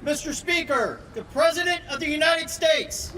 Mr. Speaker, the President of the United States.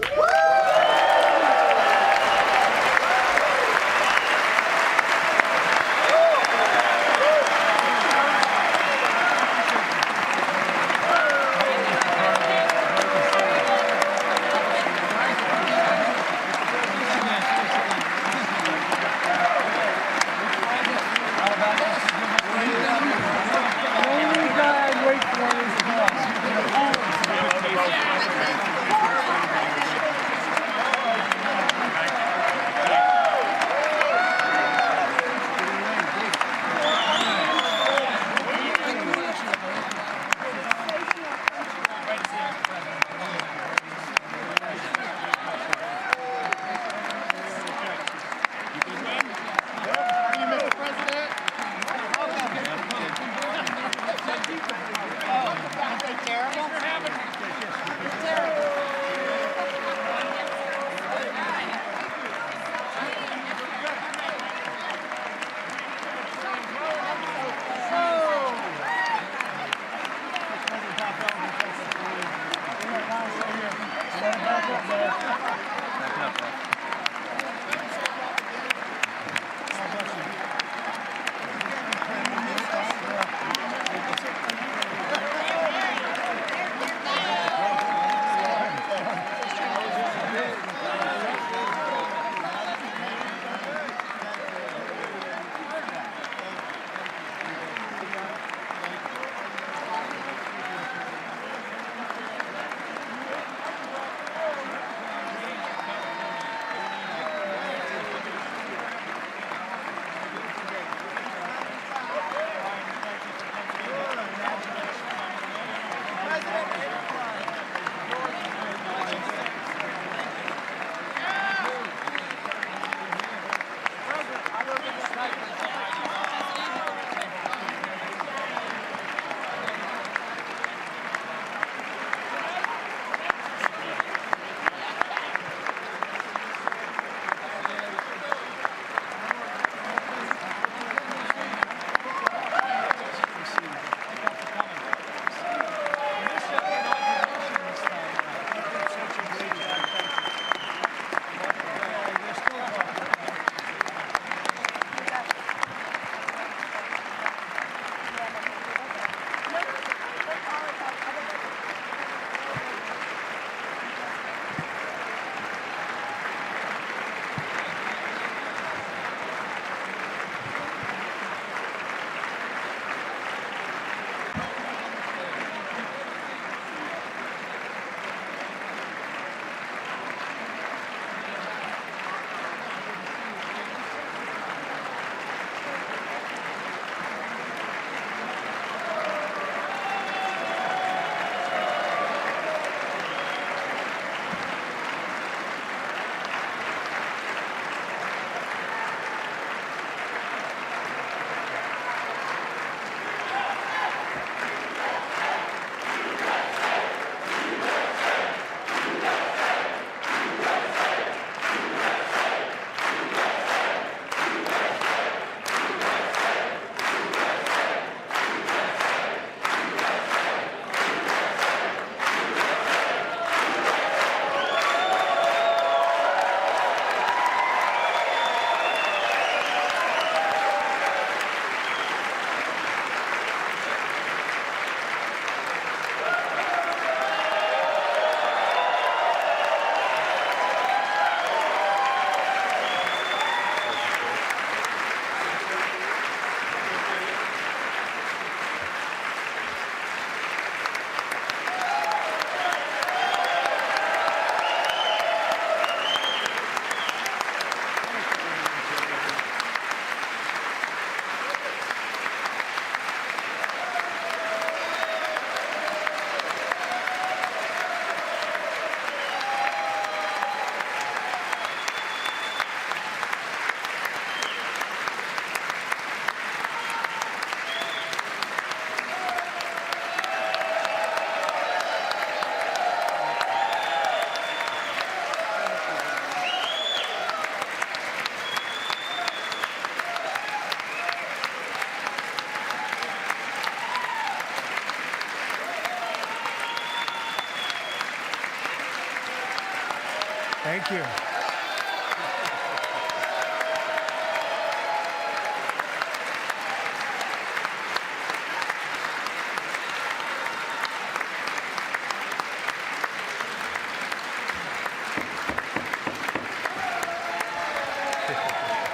Thank you.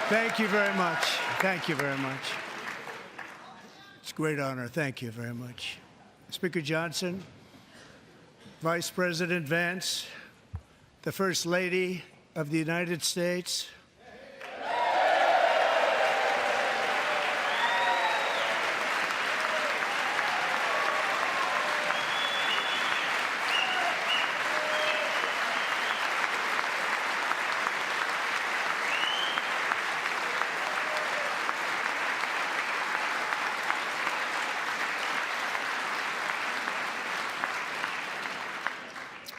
Thank you very much. Thank you very much. It's a great honor. Thank you very much. Speaker Johnson, Vice President Vance, the First Lady of the United States,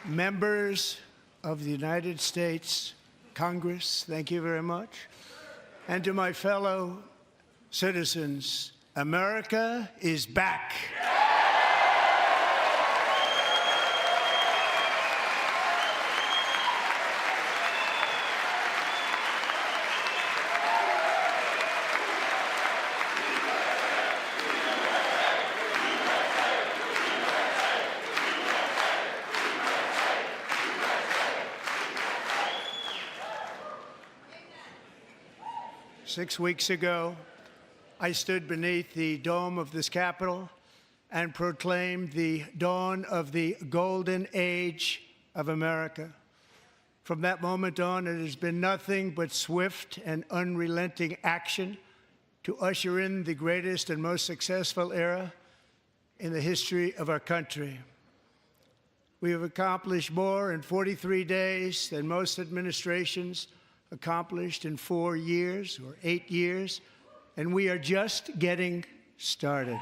members of the United States Congress, thank you very much. And to my fellow citizens, America is back. 6 weeks ago, I stood beneath the dome of this Capitol and proclaimed the dawn of the golden age of America. From that moment on, it has been nothing but swift and unrelenting action to usher in the greatest and most successful era in the history of our country. We have accomplished more in 43 days than most administrations accomplished in 4 years or 8 years, and we are just getting started.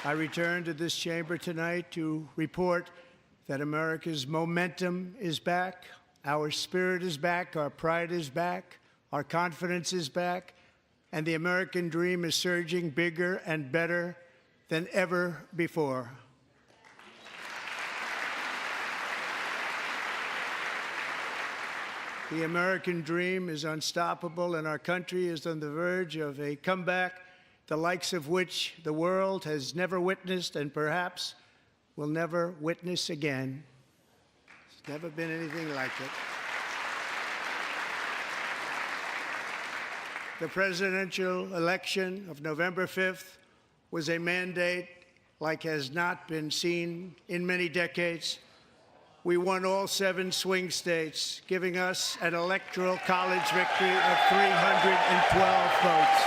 I return to this chamber tonight to report that America's momentum is back, our spirit is back, our pride is back, our confidence is back, and the American dream is surging bigger and better than ever before. The American dream is unstoppable, and our country is on the verge of a comeback, the likes of which the world has never witnessed and perhaps will never witness again. There's never been anything like it. The presidential election of November 5th was a mandate like has not been seen in many decades. We won all 7 swing states, giving us an electoral college victory of 312 votes.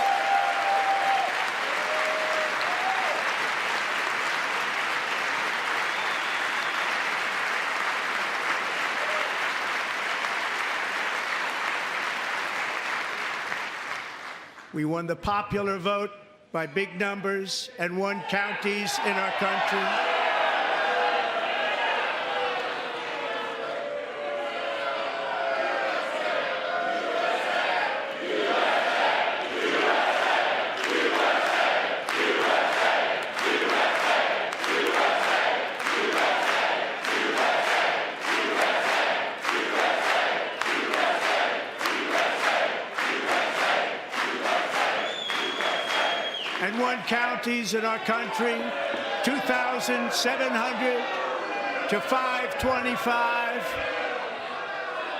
We won the popular vote by big numbers and won counties in our country. And won counties in our country, 2,700 to 525,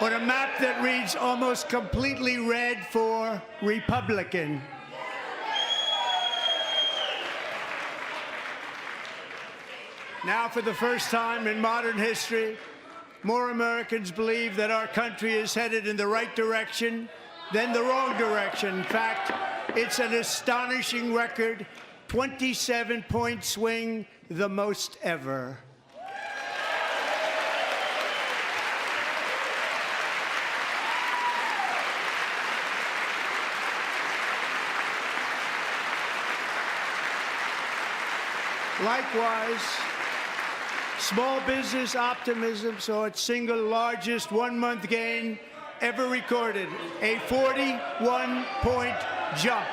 on a map that reads almost completely red for Republican. Now, for the first time in modern history, more Americans believe that our country is headed in the right direction than the wrong direction. In fact, it's an astonishing record, 27-point swing, the most ever. Likewise, Small business optimism saw its single largest one-month gain ever recorded, a 41-point jump.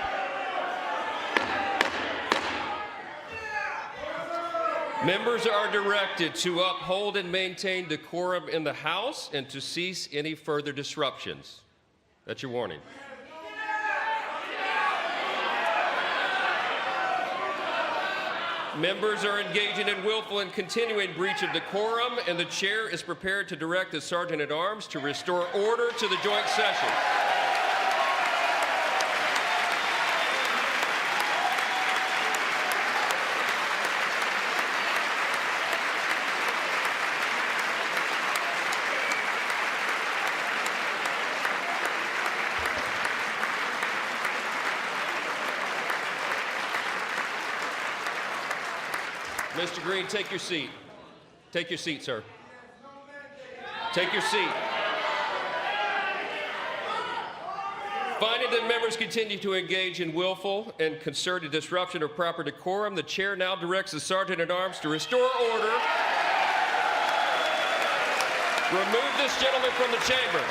Members are directed to uphold and maintain decorum in the House and to cease any further disruptions. That's your warning. Members are engaging in willful and continuing breach of decorum, and the chair is prepared to direct the Sergeant-at-Arms to restore order to the joint session. Mr. Green, take your seat. Take your seat, sir. Take your seat. Finding that members continue to engage in willful and concerted disruption of proper decorum, the chair now directs the Sergeant-at-Arms to restore order. Remove this gentleman from the chamber.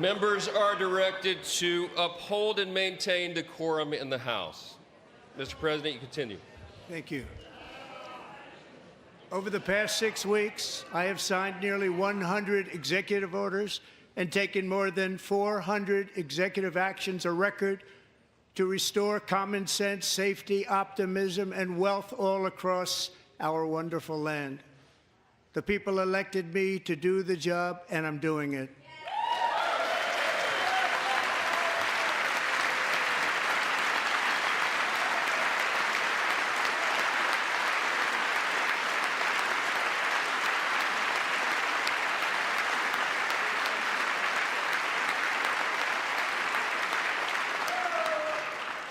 Members are directed to uphold and maintain decorum in the House. Mr. President, you continue. Thank you. Over the past 6 weeks, I have signed nearly 100 executive orders and taken more than 400 executive actions, a record to restore common sense, safety, optimism, and wealth all across our wonderful land. The people elected me to do the job, and I'm doing it.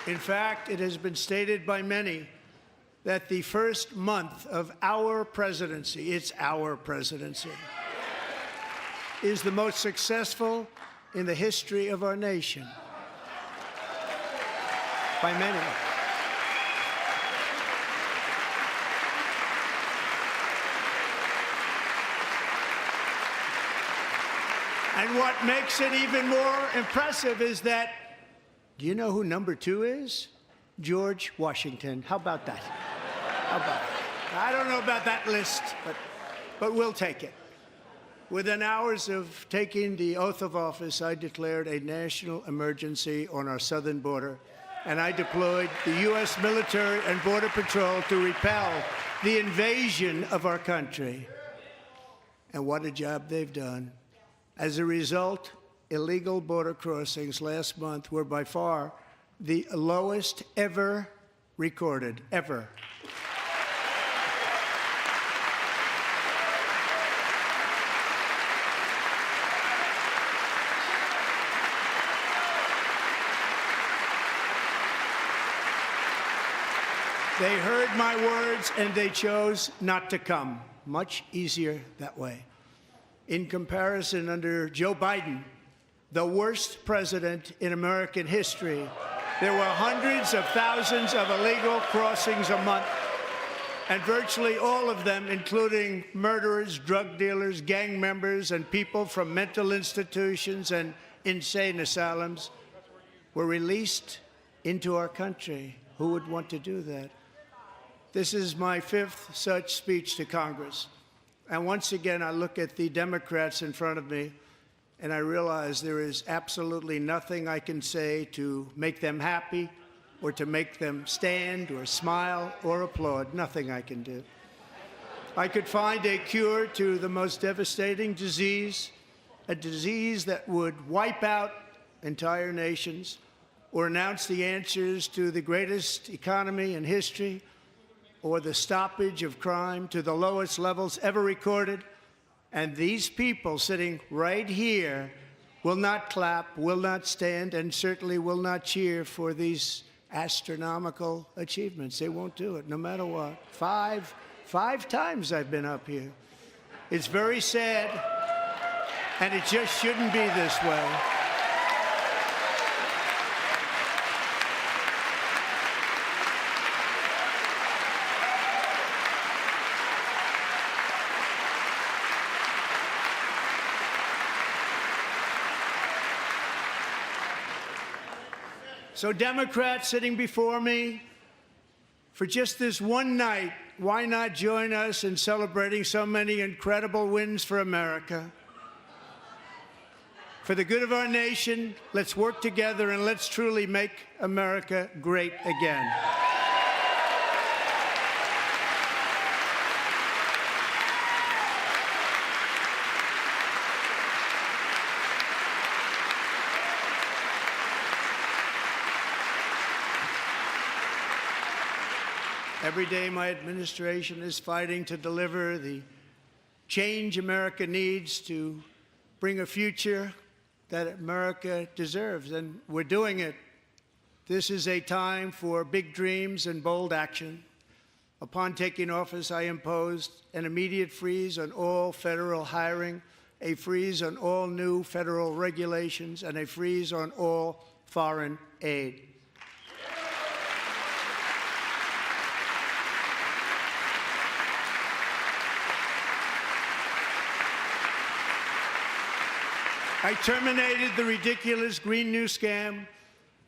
In fact, it has been stated by many that the first month of our presidency, it's our presidency, is the most successful in the history of our nation. By many. And what makes it even more impressive is that, do you know who number 2 is? George Washington. How about that? How about that? I don't know about that list, but we'll take it. Within hours of taking the oath of office, I declared a national emergency on our southern border, and I deployed the U.S. military and Border Patrol to repel the invasion of our country. And what a job they've done. As a result, illegal border crossings last month were by far the lowest ever recorded, ever. They heard my words and they chose not to come. Much easier that way. In comparison, under Joe Biden, the worst president in American history, there were hundreds of thousands of illegal crossings a month, and virtually all of them, including murderers, drug dealers, gang members, and people from mental institutions and insane asylums, were released into our country. Who would want to do that? This is my 5th such speech to Congress. And once again, I look at the Democrats in front of me, and I realize there is absolutely nothing I can say to make them happy or to make them stand or smile or applaud. Nothing I can do. I could find a cure to the most devastating disease, a disease that would wipe out entire nations, or announce the answers to the greatest economy in history or the stoppage of crime to the lowest levels ever recorded. And these people sitting right here will not clap, will not stand, and certainly will not cheer for these astronomical achievements. They won't do it, no matter what. Five times I've been up here. It's very sad, and it just shouldn't be this way. So Democrats sitting before me, for just this one night, why not join us in celebrating so many incredible wins for America? For the good of our nation, let's work together and let's truly make America great again. Every day, my administration is fighting to deliver the change America needs to bring a future that America deserves, and we're doing it. This is a time for big dreams and bold action. Upon taking office, I imposed an immediate freeze on all federal hiring, a freeze on all new federal regulations, and a freeze on all foreign aid. I terminated the ridiculous Green New Scam.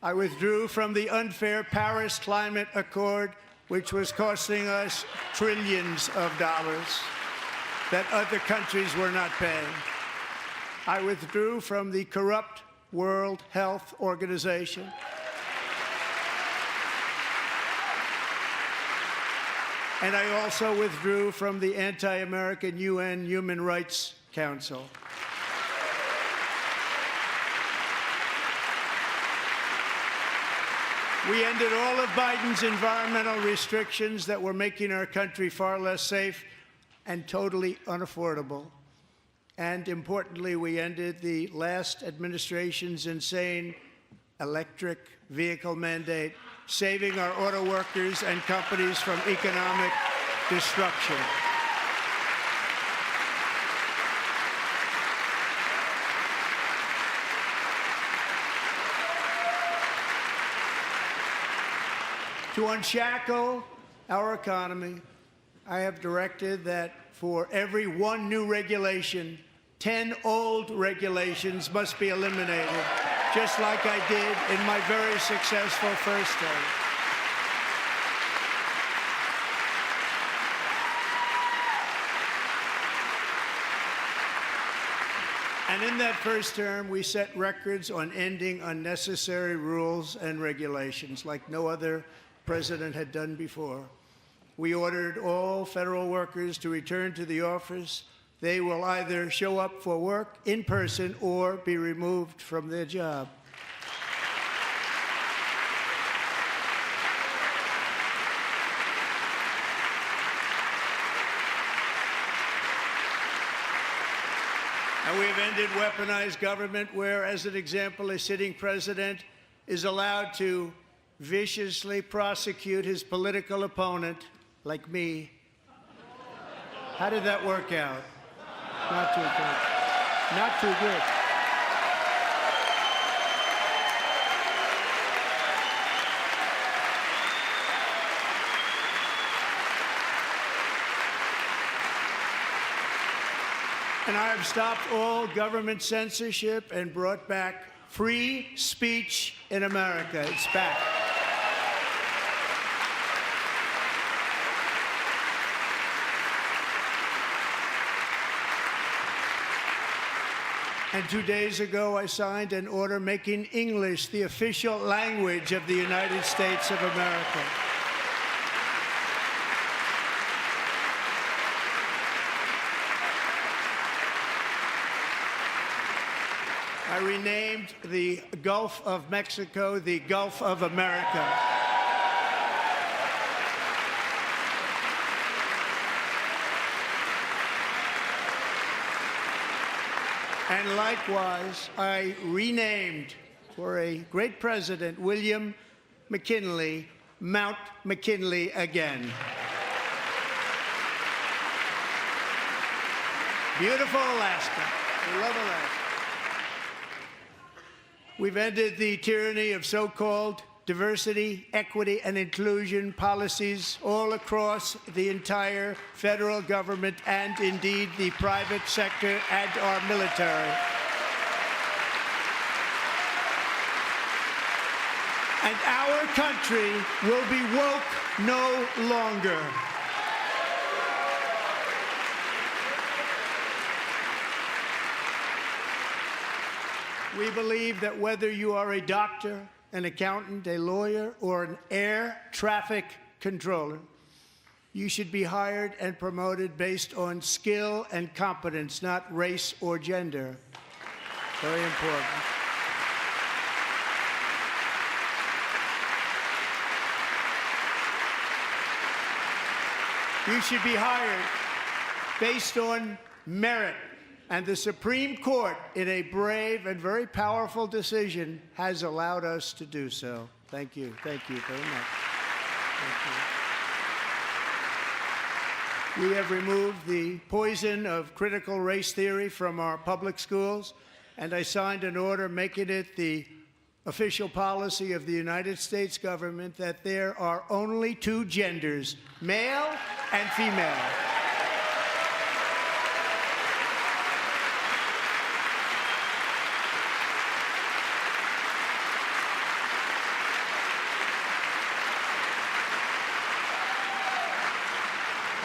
I withdrew from the unfair Paris Climate Accord, which was costing us trillions of dollars that other countries were not paying. I withdrew from the corrupt World Health Organization. And I also withdrew from the anti-American UN Human Rights Council. We ended all of Biden's environmental restrictions that were making our country far less safe and totally unaffordable. And importantly, we ended the last administration's insane electric vehicle mandate, saving our auto workers and companies from economic destruction. To unshackle our economy, I have directed that for every one new regulation, 10 old regulations must be eliminated, just like I did in my very successful first term. And in that first term, we set records on ending unnecessary rules and regulations like no other president had done before. We ordered all federal workers to return to the office. They will either show up for work in person or be removed from their job. And we have ended weaponized government where, as an example, a sitting president is allowed to viciously prosecute his political opponent, like me. How did that work out? Not too good. Not too good. And I have stopped all government censorship and brought back free speech in America. It's back. And 2 days ago, I signed an order making English the official language of the United States of America. I renamed the Gulf of Mexico the Gulf of America. And likewise, I renamed, for a great president, William McKinley, Mount McKinley again. Beautiful Alaska. We love Alaska. We've ended the tyranny of so-called diversity, equity, and inclusion policies all across the entire federal government and indeed the private sector and our military. And our country will be woke no longer. We believe that whether you are a doctor, an accountant, a lawyer, or an air traffic controller, you should be hired and promoted based on skill and competence, not race or gender. Very important. You should be hired based on merit. And the Supreme Court, in a brave and very powerful decision, has allowed us to do so. Thank you. Thank you very much. Thank you. We have removed the poison of critical race theory from our public schools, and I signed an order making it the official policy of the United States government that there are only two genders, male and female.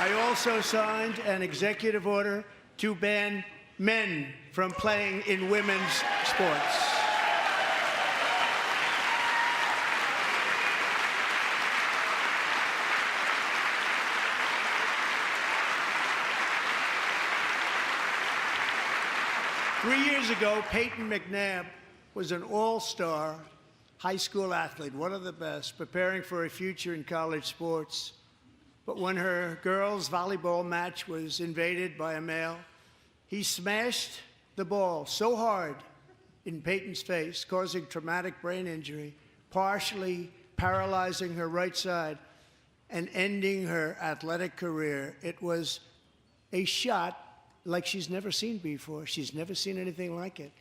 I also signed an executive order to ban men from playing in women's sports. Three years ago, Peyton McNabb was an all-star high school athlete, one of the best, preparing for a future in college sports. But when her girls' volleyball match was invaded by a male, he smashed the ball so hard in Peyton's face, causing traumatic brain injury, partially paralyzing her right side, and ending her athletic career. It was a shot like she's never seen before. She's never seen anything like it.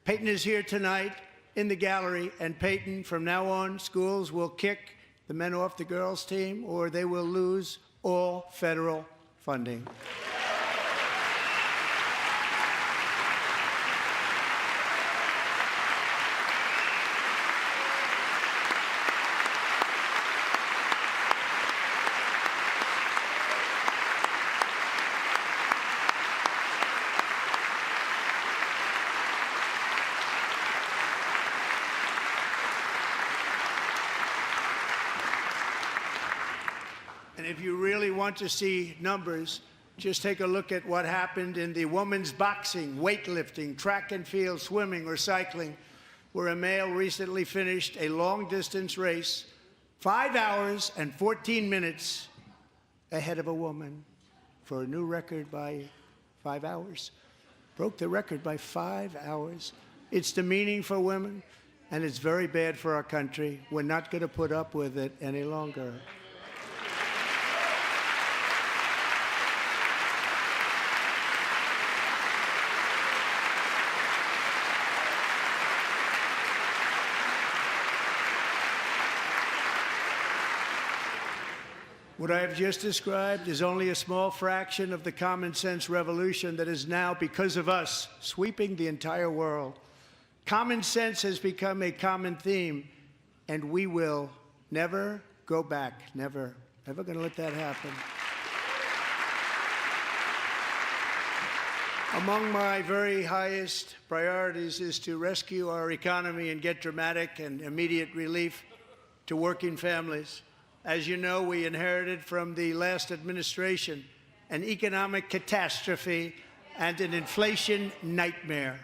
Peyton is here tonight in the gallery, and Peyton, from now on, schools will kick the men off the girls' team, or they will lose all federal funding. And if you really want to see numbers, just take a look at what happened in the women's boxing, weightlifting, track and field, swimming, or cycling, where a male recently finished a long-distance race 5 hours and 14 minutes ahead of a woman for a new record by 5 hours. Broke the record by 5 hours. It's demeaning for women, and it's very bad for our country. We're not going to put up with it any longer. What I have just described is only a small fraction of the common sense revolution that is now, because of us, sweeping the entire world. Common sense has become a common theme, and we will never go back. Never. Never going to let that happen. Among my very highest priorities is to rescue our economy and get dramatic and immediate relief to working families. As you know, we inherited from the last administration an economic catastrophe and an inflation nightmare.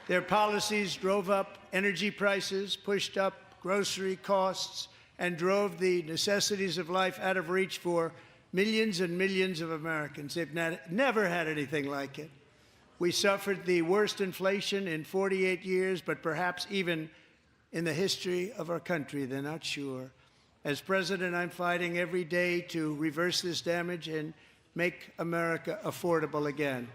Their policies drove up energy prices, pushed up grocery costs, and drove the necessities of life out of reach for millions and millions of Americans. They've never had anything like it. We suffered the worst inflation in 48 years, but perhaps even in the history of our country. They're not sure. As president, I'm fighting every day to reverse this damage and make America affordable again.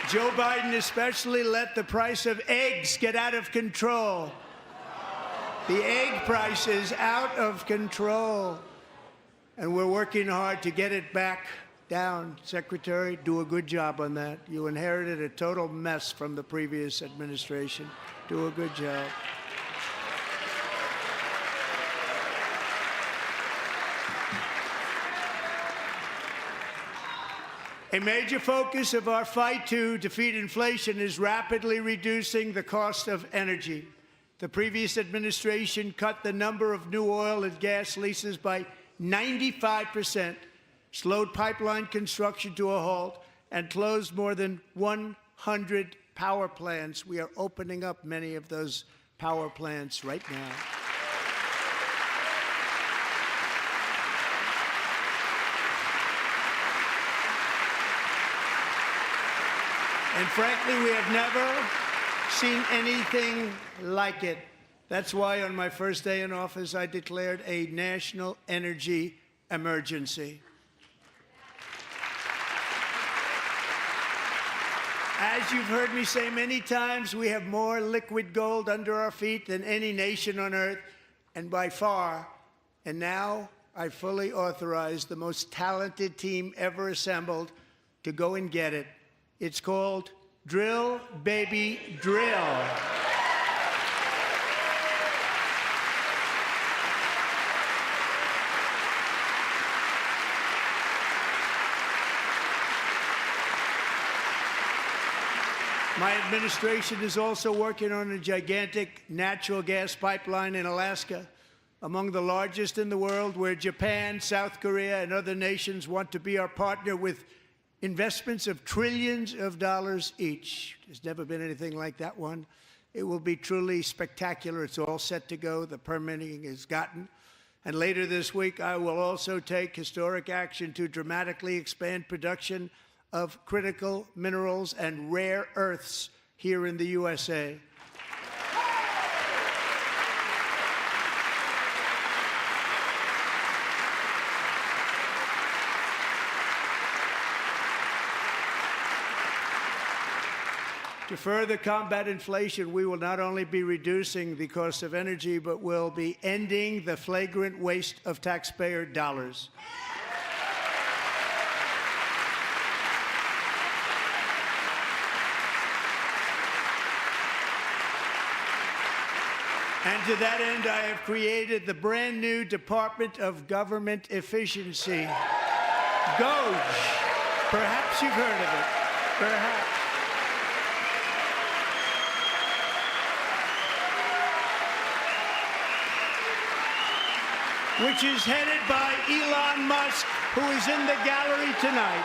Joe Biden especially let the price of eggs get out of control. The egg price is out of control. And we're working hard to get it back down. Secretary, do a good job on that. You inherited a total mess from the previous administration. Do a good job. A major focus of our fight to defeat inflation is rapidly reducing the cost of energy. The previous administration cut the number of new oil and gas leases by 95%, slowed pipeline construction to a halt, and closed more than 100 power plants. We are opening up many of those power plants right now. And frankly, we have never seen anything like it. That's why on my first day in office, I declared a national energy emergency. As you've heard me say many times, we have more liquid gold under our feet than any nation on earth, and by far. And now I fully authorize the most talented team ever assembled to go and get it. It's called Drill, Baby, Drill. My administration is also working on a gigantic natural gas pipeline in Alaska, among the largest in the world, where Japan, South Korea, and other nations want to be our partner with investments of trillions of dollars each. There's never been anything like that one. It will be truly spectacular. It's all set to go. The permitting is gotten. And later this week, I will also take historic action to dramatically expand production of critical minerals and rare earths here in the USA. To further combat inflation, we will not only be reducing the cost of energy, but will be ending the flagrant waste of taxpayer dollars. And to that end, I have created the brand new Department of Government Efficiency, DOGE. Perhaps you've heard of it. Perhaps. Which is headed by Elon Musk, who is in the gallery tonight.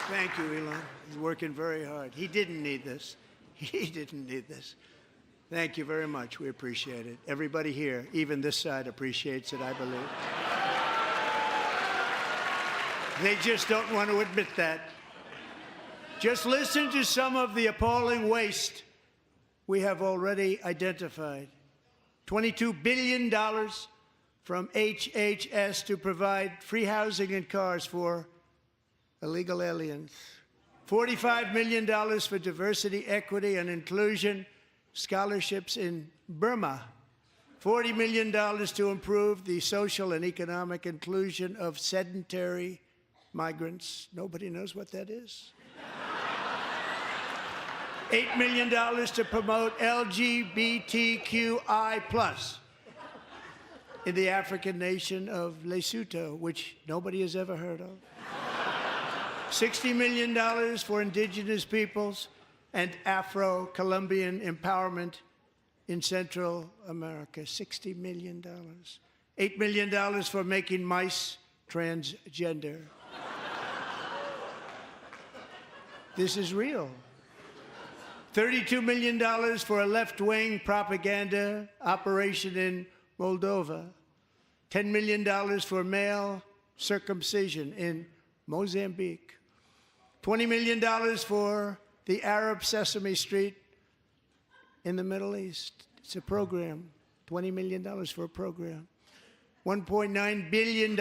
Thank you, Elon. He's working very hard. He didn't need this. He didn't need this. Thank you very much. We appreciate it. Everybody here, even this side, appreciates it, I believe. They just don't want to admit that. Just listen to some of the appalling waste we have already identified. $22 billion from HHS to provide free housing and cars for illegal aliens. $45 million for diversity, equity, and inclusion scholarships in Burma. $40 million to improve the social and economic inclusion of sedentary migrants. Nobody knows what that is. $8 million to promote LGBTQI+ in the African nation of Lesotho, which nobody has ever heard of. $60 million for indigenous peoples and Afro-Colombian empowerment in Central America. $60 million. $8 million for making mice transgender. This is real. $32 million for a left-wing propaganda operation in Moldova. $10 million for male circumcision in Mozambique. $20 million for the Arab Sesame Street in the Middle East. It's a program. $20 million for a program. $1.9 billion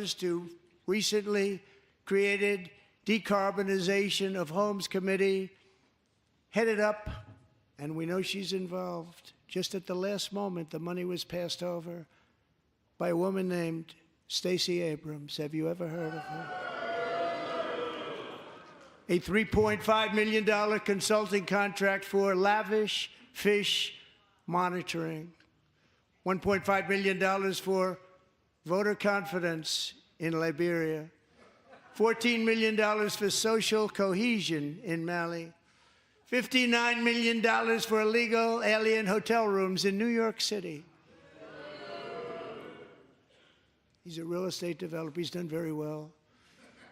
to recently created Decarbonization of Homes Committee, headed up, and we know she's involved. Just at the last moment, the money was passed over by a woman named Stacey Abrams. Have you ever heard of her? A $3.5 million consulting contract for lavish fish monitoring. $1.5 million for voter confidence in Liberia. $14 million for social cohesion in Mali. $59 million for illegal alien hotel rooms in New York City. He's a real estate developer. He's done very well.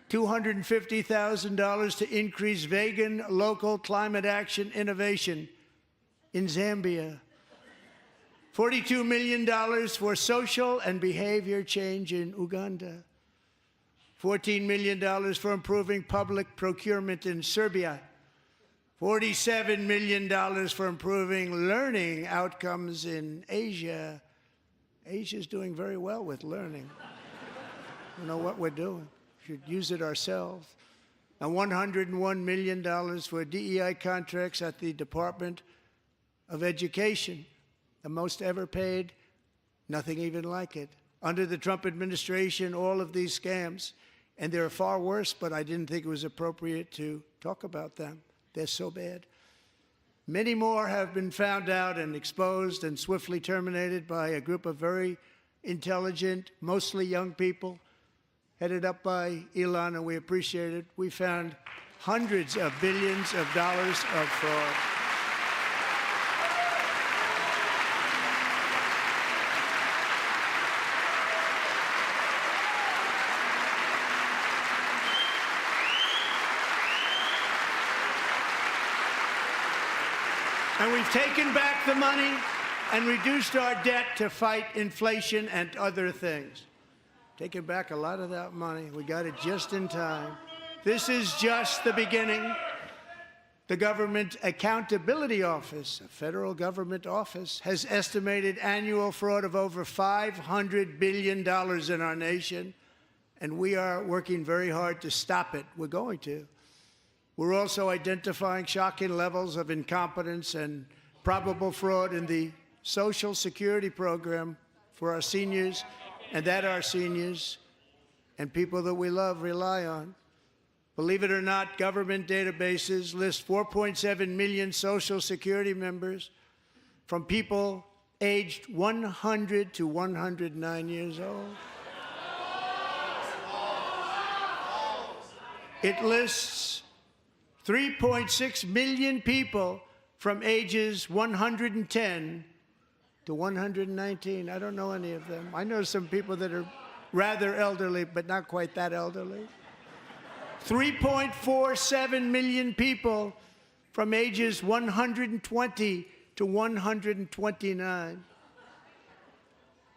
$250,000 to increase vegan local climate action innovation in Zambia. $42 million for social and behavior change in Uganda. $14 million for improving public procurement in Serbia. $47 million for improving learning outcomes in Asia. Asia's doing very well with learning. I don't know what we're doing. We should use it ourselves. And $101 million for DEI contracts at the Department of Education, the most ever paid, nothing even like it. Under the Trump administration, all of these scams, and they're far worse, but I didn't think it was appropriate to talk about them. They're so bad. Many more have been found out and exposed and swiftly terminated by a group of very intelligent, mostly young people, headed up by Elon, and we appreciate it. We found hundreds of billions of dollars of fraud. And we've taken back the money and reduced our debt to fight inflation and other things. Taken back a lot of that money. We got it just in time. This is just the beginning. The Government Accountability Office, a federal government office, has estimated annual fraud of over $500 billion in our nation, and we are working very hard to stop it. We're going to. We're also identifying shocking levels of incompetence and probable fraud in the Social Security program for our seniors, and that our seniors and people that we love rely on. Believe it or not, government databases list 4.7 million Social Security members from people aged 100 to 109 years old. It lists 3.6 million people from ages 110 to 119. I don't know any of them. I know some people that are rather elderly, but not quite that elderly. 3.47 million people from ages 120 to 129.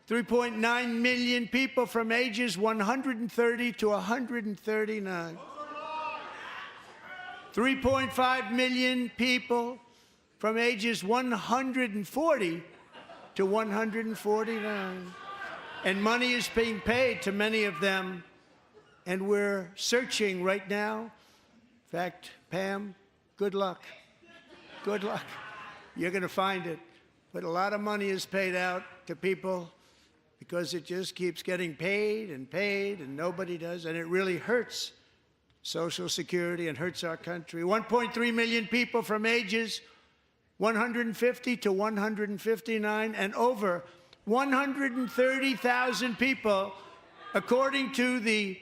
3.9 million people from ages 130 to 139. 3.5 million people from ages 140 to 149. And money is being paid to many of them, and we're searching right now. In fact, Pam, good luck. Good luck. You're going to find it. But a lot of money is paid out to people because it just keeps getting paid and nobody does, and it really hurts Social Security and hurts our country. 1.3 million people from ages 150 to 159, and over 130,000 people, according to the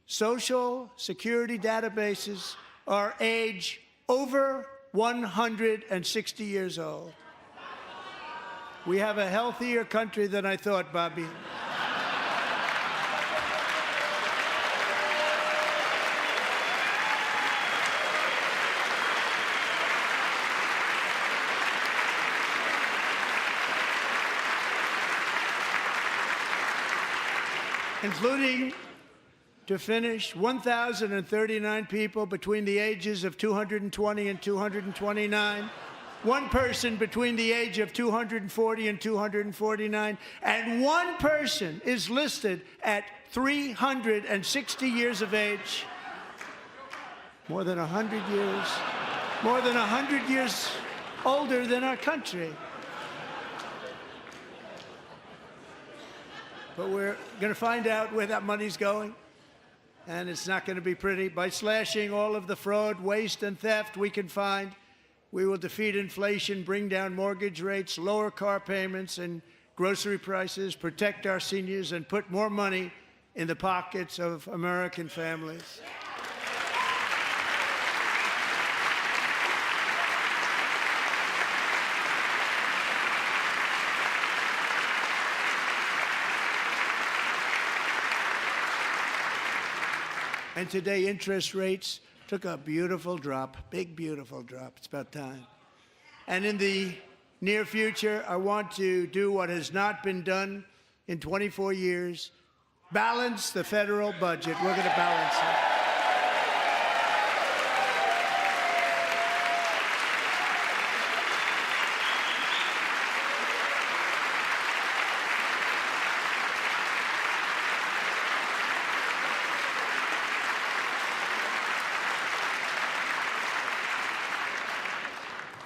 Social Security databases, are age over 160 years old. We have a healthier country than I thought, Bobby. Including, to finish, 1,039 people between the ages of 220 and 229, one person between the age of 240 and 249, and one person is listed at 360 years of age. More than 100 years older than our country. But we're going to find out where that money's going, and it's not going to be pretty. By slashing all of the fraud, waste, and theft we can find, we will defeat inflation, bring down mortgage rates, lower car payments and grocery prices, protect our seniors, and put more money in the pockets of American families. And today, interest rates took a beautiful drop, big, beautiful drop. It's about time. And in the near future, I want to do what has not been done in 24 years, balance the federal budget. We're going to balance it.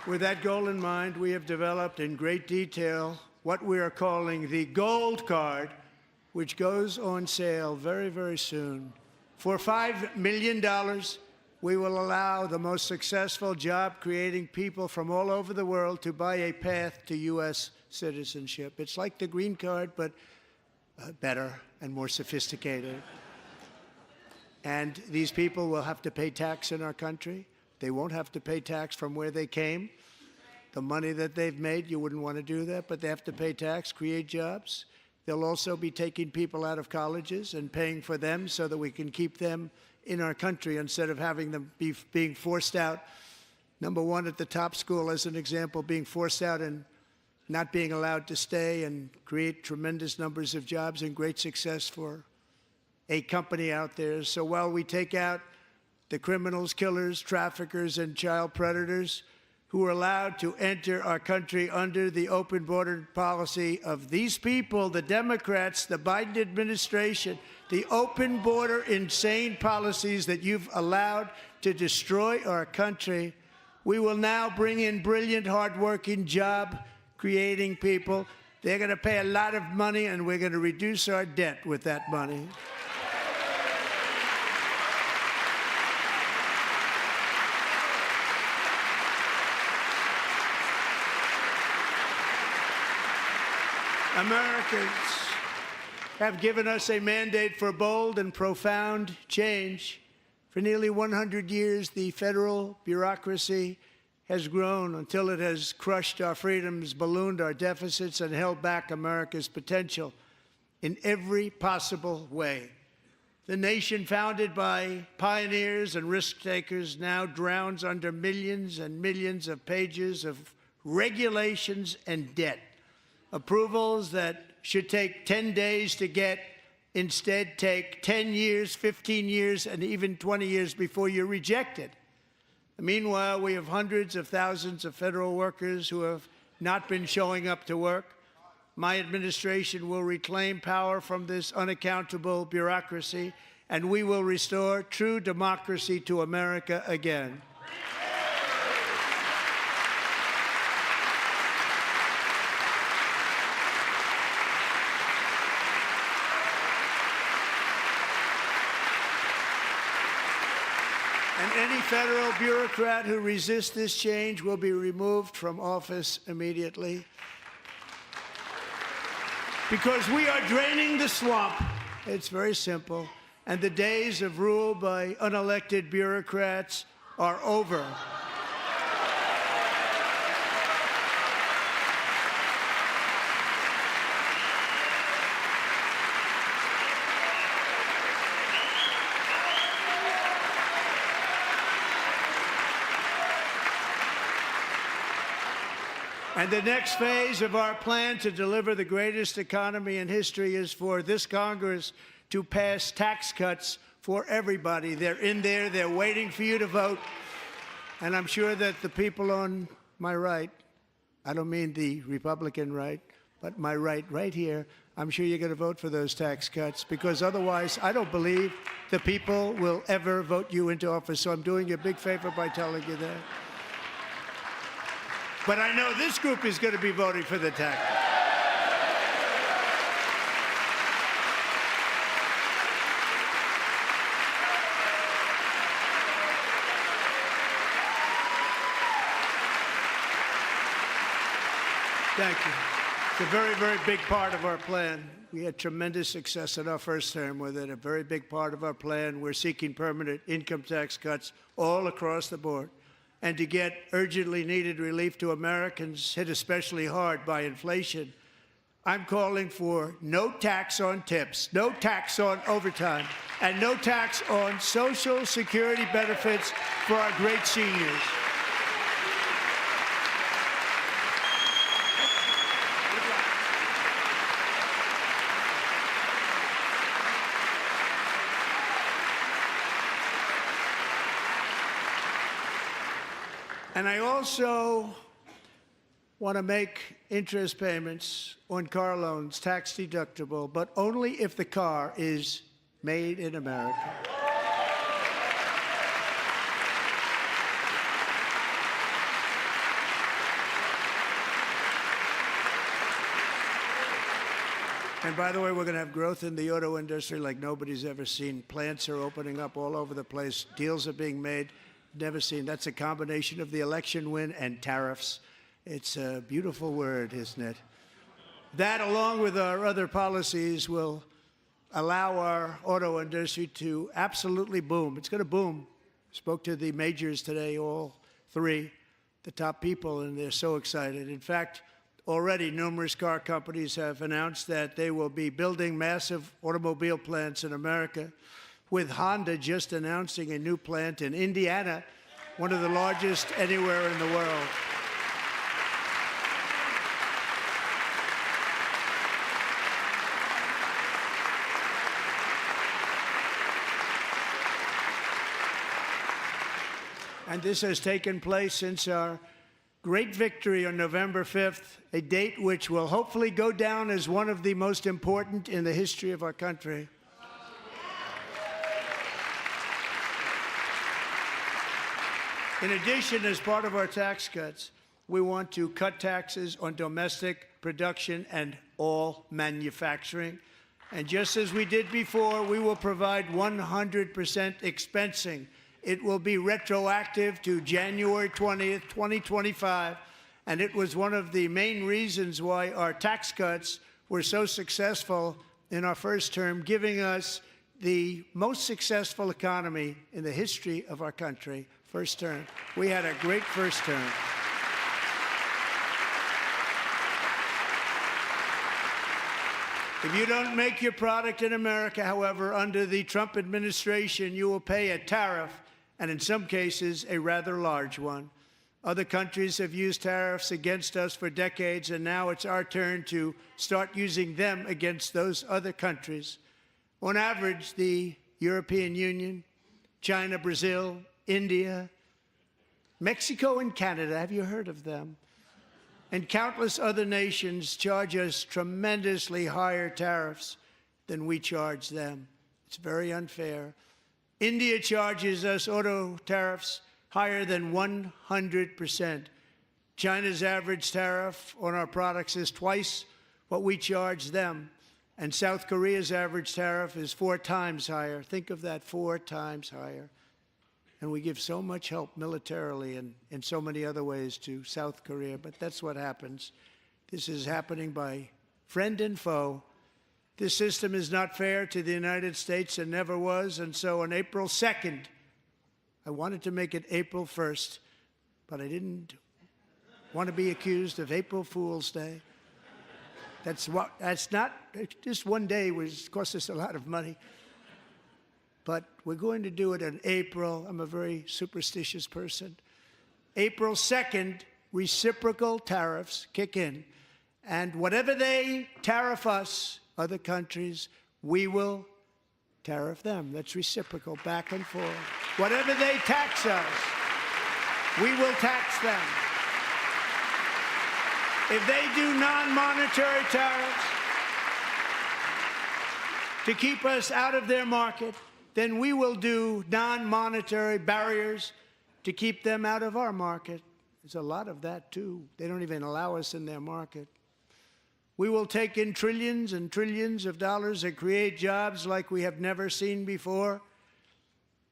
With that goal in mind, we have developed in great detail what we are calling the Gold Card, which goes on sale very, very soon. For $5 million, we will allow the most successful job-creating people from all over the world to buy a path to U.S. citizenship. It's like the green card, but better and more sophisticated. And these people will have to pay tax in our country. They won't have to pay tax from where they came. The money that they've made, you wouldn't want to do that, but they have to pay tax, create jobs. They'll also be taking people out of colleges and paying for them so that we can keep them in our country instead of having them being forced out. Number one, at the top school, as an example, being forced out and not being allowed to stay and create tremendous numbers of jobs and great success for a company out there. So while we take out the criminals, killers, traffickers, and child predators who are allowed to enter our country under the open border policy of these people, the Democrats, the Biden administration, the open border insane policies that you've allowed to destroy our country, we will now bring in brilliant, hardworking, job-creating people. They're going to pay a lot of money, and we're going to reduce our debt with that money. Americans have given us a mandate for bold and profound change. For nearly 100 years, the federal bureaucracy has grown until it has crushed our freedoms, ballooned our deficits, and held back America's potential in every possible way. The nation founded by pioneers and risk-takers now drowns under millions and millions of pages of regulations and debt. Approvals that should take 10 days to get instead take 10 years, 15 years, and even 20 years before you're rejected. Meanwhile, we have hundreds of thousands of federal workers who have not been showing up to work. My administration will reclaim power from this unaccountable bureaucracy, and we will restore true democracy to America again. any federal bureaucrat who resists this change will be removed from office immediately. Because we are draining the swamp. It's very simple. And the days of rule by unelected bureaucrats are over. And the next phase of our plan to deliver the greatest economy in history is for this Congress to pass tax cuts for everybody. They're in there. They're waiting for you to vote. And I'm sure that the people on my right, I don't mean the Republican right, but my right here, I'm sure you're going to vote for those tax cuts, because otherwise I don't believe the people will ever vote you into office. So I'm doing you a big favor by telling you that. But I know this group is going to be voting for the tax. Thank you. It's a very, very big part of our plan. We had tremendous success in our first term with it. A very big part of our plan. We're seeking permanent income tax cuts all across the board. And to get urgently needed relief to Americans hit especially hard by inflation, I'm calling for no tax on tips, no tax on overtime, and no tax on Social Security benefits for our great seniors. And I also want to make interest payments on car loans tax deductible, but only if the car is made in America. And by the way, we're going to have growth in the auto industry like nobody's ever seen. Plants are opening up all over the place. Deals are being made. Never seen. That's a combination of the election win and tariffs. It's a beautiful word, isn't it? That, along with our other policies, will allow our auto industry to absolutely boom. It's going to boom. Spoke to the majors today, all three, the top people, and they're so excited. In fact, already numerous car companies have announced that they will be building massive automobile plants in America, with Honda just announcing a new plant in Indiana, one of the largest anywhere in the world. And this has taken place since our great victory on November 5th, a date which will hopefully go down as one of the most important in the history of our country. In addition, as part of our tax cuts, we want to cut taxes on domestic production and all manufacturing. And just as we did before, we will provide 100% expensing. It will be retroactive to January 20th, 2025. And it was one of the main reasons why our tax cuts were so successful in our first term, giving us the most successful economy in the history of our country. First term. We had a great first term. If you don't make your product in America, however, under the Trump administration, you will pay a tariff, and in some cases, a rather large one. Other countries have used tariffs against us for decades, and now it's our turn to start using them against those other countries. On average, the European Union, China, Brazil, India, Mexico, and Canada, have you heard of them? And countless other nations charge us tremendously higher tariffs than we charge them. It's very unfair. India charges us auto tariffs higher than 100%. China's average tariff on our products is twice what we charge them. And South Korea's average tariff is 4 times higher. Think of that, 4 times higher. And we give so much help militarily and in so many other ways to South Korea, but that's what happens. This is happening by friend and foe. This system is not fair to the United States and never was, and so on April 2nd, I wanted to make it April 1st, but I didn't want to be accused of April Fool's Day. That's not, just one day cost us a lot of money. But we're going to do it in April. I'm a very superstitious person. April 2nd, reciprocal tariffs kick in. And whatever they tariff us, other countries, we will tariff them. That's reciprocal, back and forth. Whatever they tax us, we will tax them. If they do non-monetary tariffs to keep us out of their market, then we will do non-monetary barriers to keep them out of our market. There's a lot of that, too. They don't even allow us in their market. We will take in trillions and trillions of dollars and create jobs like we have never seen before.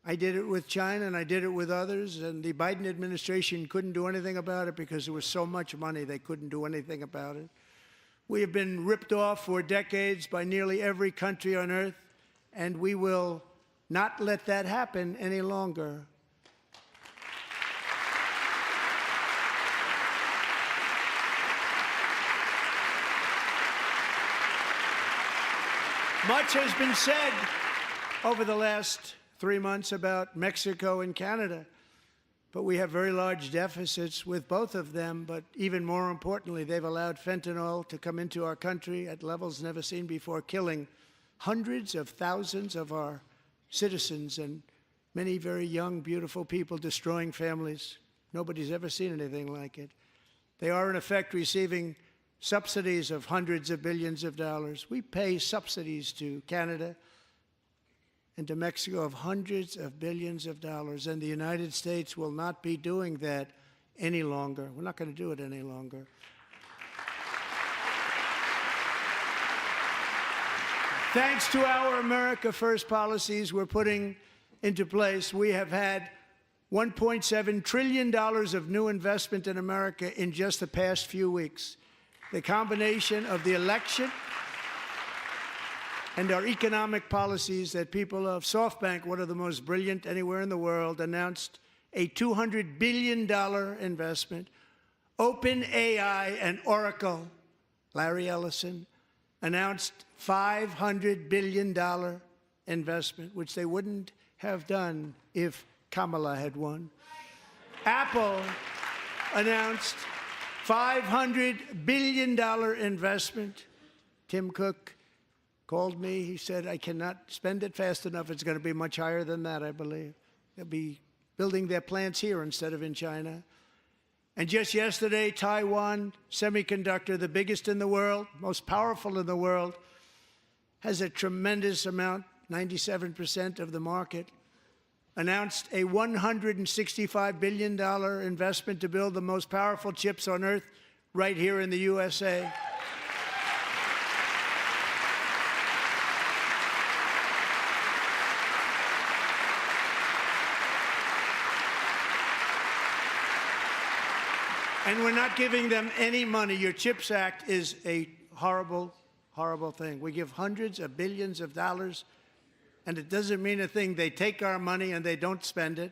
I did it with China, and I did it with others, and the Biden administration couldn't do anything about it because there was so much money they couldn't do anything about it. We have been ripped off for decades by nearly every country on earth, and we will not let that happen any longer. Much has been said over the last 3 months about Mexico and Canada, but we have very large deficits with both of them. But even more importantly, they've allowed fentanyl to come into our country at levels never seen before, killing hundreds of thousands of our citizens and many very young, beautiful people, destroying families. Nobody's ever seen anything like it. They are, in effect, receiving subsidies of hundreds of billions of dollars. We pay subsidies to Canada and to Mexico of hundreds of billions of dollars, and the United States will not be doing that any longer. We're not going to do it any longer. Thanks to our America First policies we're putting into place, we have had $1.7 trillion of new investment in America in just the past few weeks. The combination of the election and our economic policies that people of SoftBank, one of the most brilliant anywhere in the world, announced a $200 billion investment. OpenAI and Oracle, Larry Ellison, announced $500 billion investment, which they wouldn't have done if Kamala had won. Apple announced $500 billion investment. Tim Cook called me. He said, I cannot spend it fast enough. It's going to be much higher than that, I believe. They'll be building their plants here instead of in China. And just yesterday, Taiwan Semiconductor, the biggest in the world, most powerful in the world, has a tremendous amount, 97% of the market, announced a $165 billion investment to build the most powerful chips on earth right here in the USA. And we're not giving them any money. Your CHIPS Act is a horrible, horrible thing. We give hundreds of billions of dollars, and it doesn't mean a thing. They take our money and they don't spend it.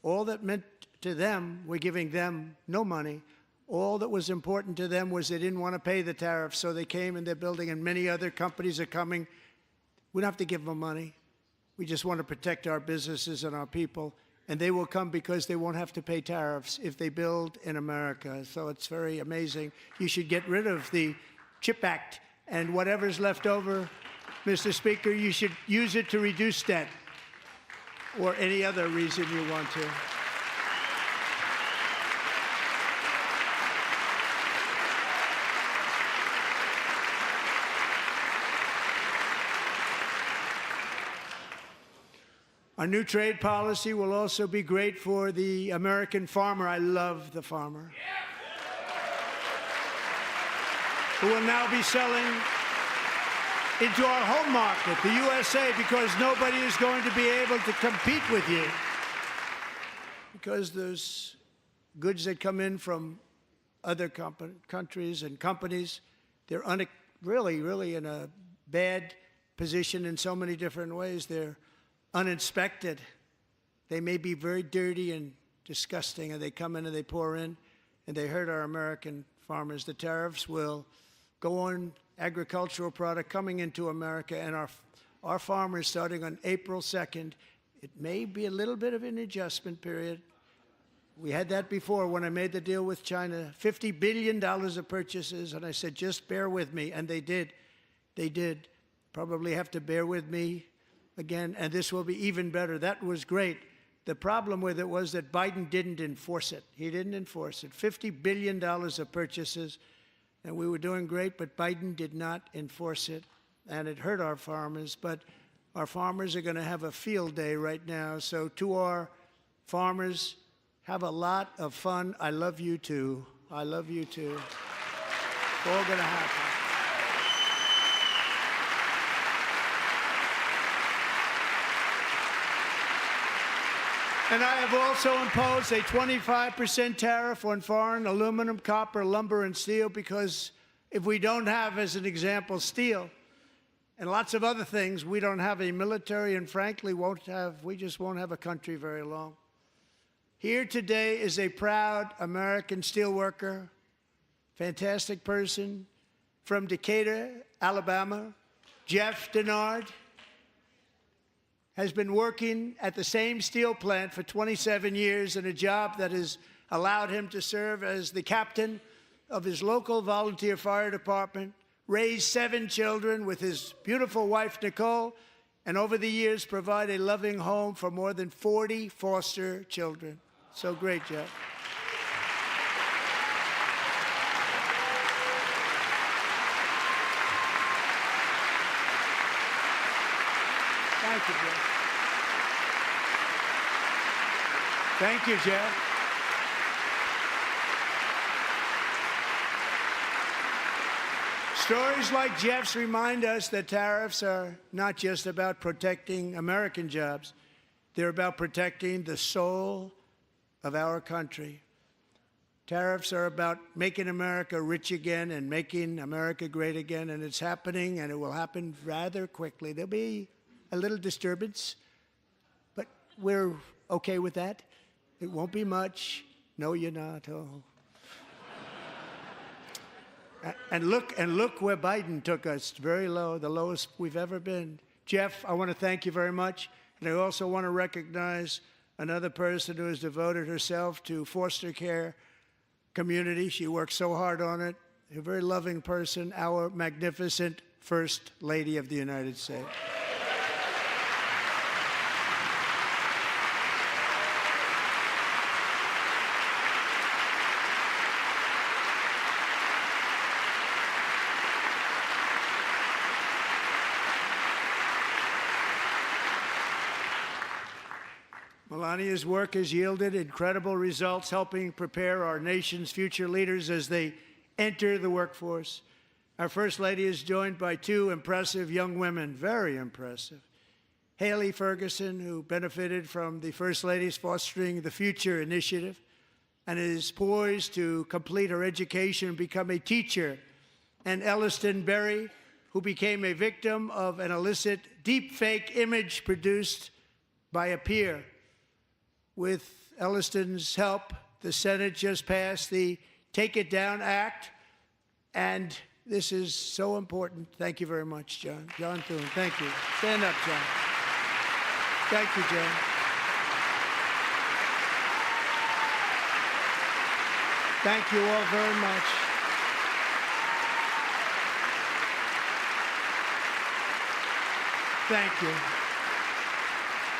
All that meant to them, we're giving them no money. All that was important to them was they didn't want to pay the tariffs, so they came and they're building, and many other companies are coming. We don't have to give them money. We just want to protect our businesses and our people. And they will come because they won't have to pay tariffs if they build in America. So it's very amazing. You should get rid of the CHIP Act, and whatever's left over, Mr. Speaker, you should use it to reduce debt or any other reason you want to. Our new trade policy will also be great for the American farmer. I love the farmer. Who will now be selling into our home market, the USA, because nobody is going to be able to compete with you. because there's goods that come in from other countries and companies. They're really in a bad position in so many different ways. They're uninspected. They may be very dirty and disgusting, and they come in and they pour in, and they hurt our American farmers. The tariffs will go on agricultural product coming into America, and our farmers, starting on April 2nd, it may be a little bit of an adjustment period. We had that before when I made the deal with China, $50 billion of purchases, and I said, just bear with me, and they did. They did. Probably have to bear with me again, and this will be even better. That was great. The problem with it was that Biden didn't enforce it. He didn't enforce it. $50 billion of purchases, and we were doing great, but Biden did not enforce it, and it hurt our farmers. But our farmers are going to have a field day right now. So to our farmers, have a lot of fun. I love you too. I love you too. It's all going to happen. And I have also imposed a 25% tariff on foreign aluminum, copper, lumber, and steel, because if we don't have, as an example, steel and lots of other things, we don't have a military, and frankly, we just won't have a country very long. Here today is a proud American steelworker, fantastic person from Decatur, Alabama, Jeff Denard. Has been working at the same steel plant for 27 years in a job that has allowed him to serve as the captain of his local volunteer fire department, raise 7 children with his beautiful wife, Nicole, and over the years provide a loving home for more than 40 foster children. So great, Jeff. Thank you, Jeff. Thank you, Jeff. Stories like Jeff's remind us that tariffs are not just about protecting American jobs. They're about protecting the soul of our country. Tariffs are about making America rich again and making America great again, and it's happening, and it will happen rather quickly. There'll be a little disturbance, but we're okay with that. It won't be much. No, you're not. Oh. And look where Biden took us. Very low, the lowest we've ever been. Jeff, I want to thank you very much. And I also want to recognize another person who has devoted herself to foster care community. She works so hard on it. A very loving person, our magnificent First Lady of the United States. Melania's work has yielded incredible results, helping prepare our nation's future leaders as they enter the workforce. Our First Lady is joined by 2 impressive young women, very impressive. Haley Ferguson, who benefited from the First Lady's Fostering the Future initiative and is poised to complete her education and become a teacher. And Elliston Berry, who became a victim of an illicit deepfake image produced by a peer. With Elliston's help, the Senate just passed the Take It Down Act, and this is so important. Thank you very much, John. John Thune, thank you. Stand up, John. Thank you, John. Thank you all very much. Thank you.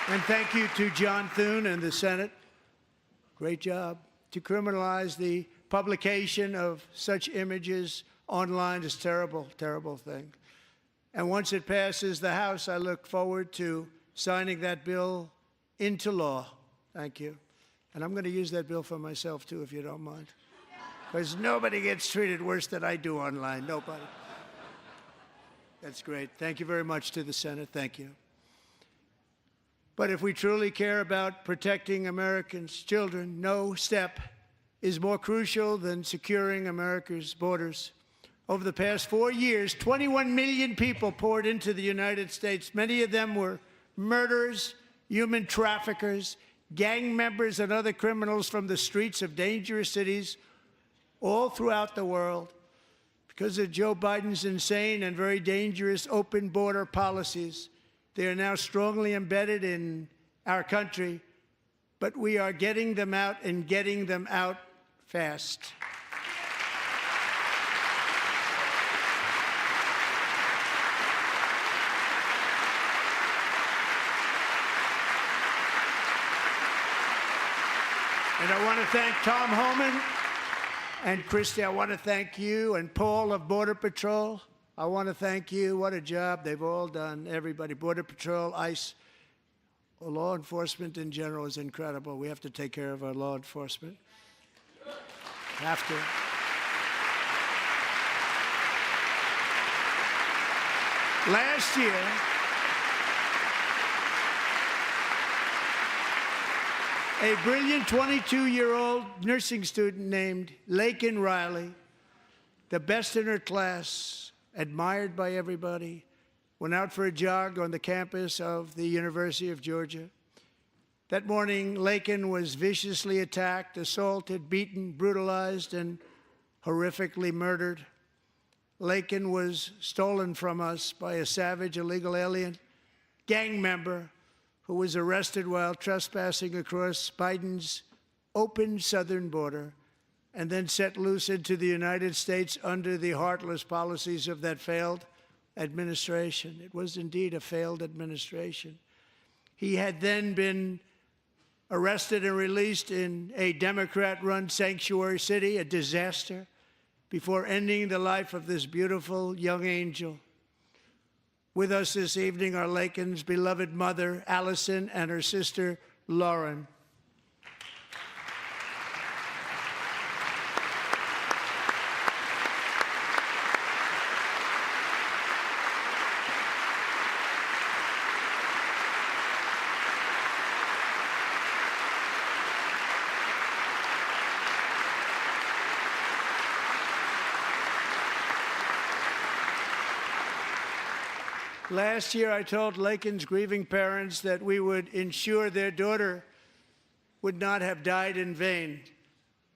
And thank you to John Thune and the Senate. Great job. To criminalize the publication of such images online is a terrible, terrible thing. And once it passes the House, I look forward to signing that bill into law. Thank you. And I'm going to use that bill for myself, too, if you don't mind. Because nobody gets treated worse than I do online. Nobody. That's great. Thank you very much to the Senate. Thank you. But if we truly care about protecting Americans' children, no step is more crucial than securing America's borders. Over the past 4 years, 21 million people poured into the United States. Many of them were murderers, human traffickers, gang members, and other criminals from the streets of dangerous cities all throughout the world. Because of Joe Biden's insane and very dangerous open border policies, they are now strongly embedded in our country, but we are getting them out and getting them out fast. And I want to thank Tom Homan and Christy. I want to thank you and Paul of Border Patrol. I want to thank you. What a job they've all done, everybody. Border Patrol, ICE, law enforcement in general is incredible. We have to take care of our law enforcement. Have to. Last year, a brilliant 22-year-old nursing student named Laken Riley, the best in her class, admired by everybody, went out for a jog on the campus of the University of Georgia. That morning, Laken was viciously attacked, assaulted, beaten, brutalized, and horrifically murdered. Laken was stolen from us by a savage illegal alien gang member who was arrested while trespassing across Biden's open southern border and then set loose into the United States under the heartless policies of that failed administration. It was indeed a failed administration. He had then been arrested and released in a Democrat-run sanctuary city, a disaster, before ending the life of this beautiful young angel. With us this evening are Laken's beloved mother, Allison, and her sister, Lauren. Last year, I told Laken's grieving parents that we would ensure their daughter would not have died in vain.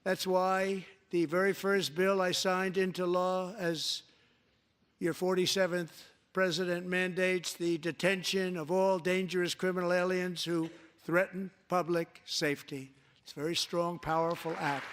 That's why the very first bill I signed into law as your 47th president mandates the detention of all dangerous criminal aliens who threaten public safety. It's a very strong, powerful act.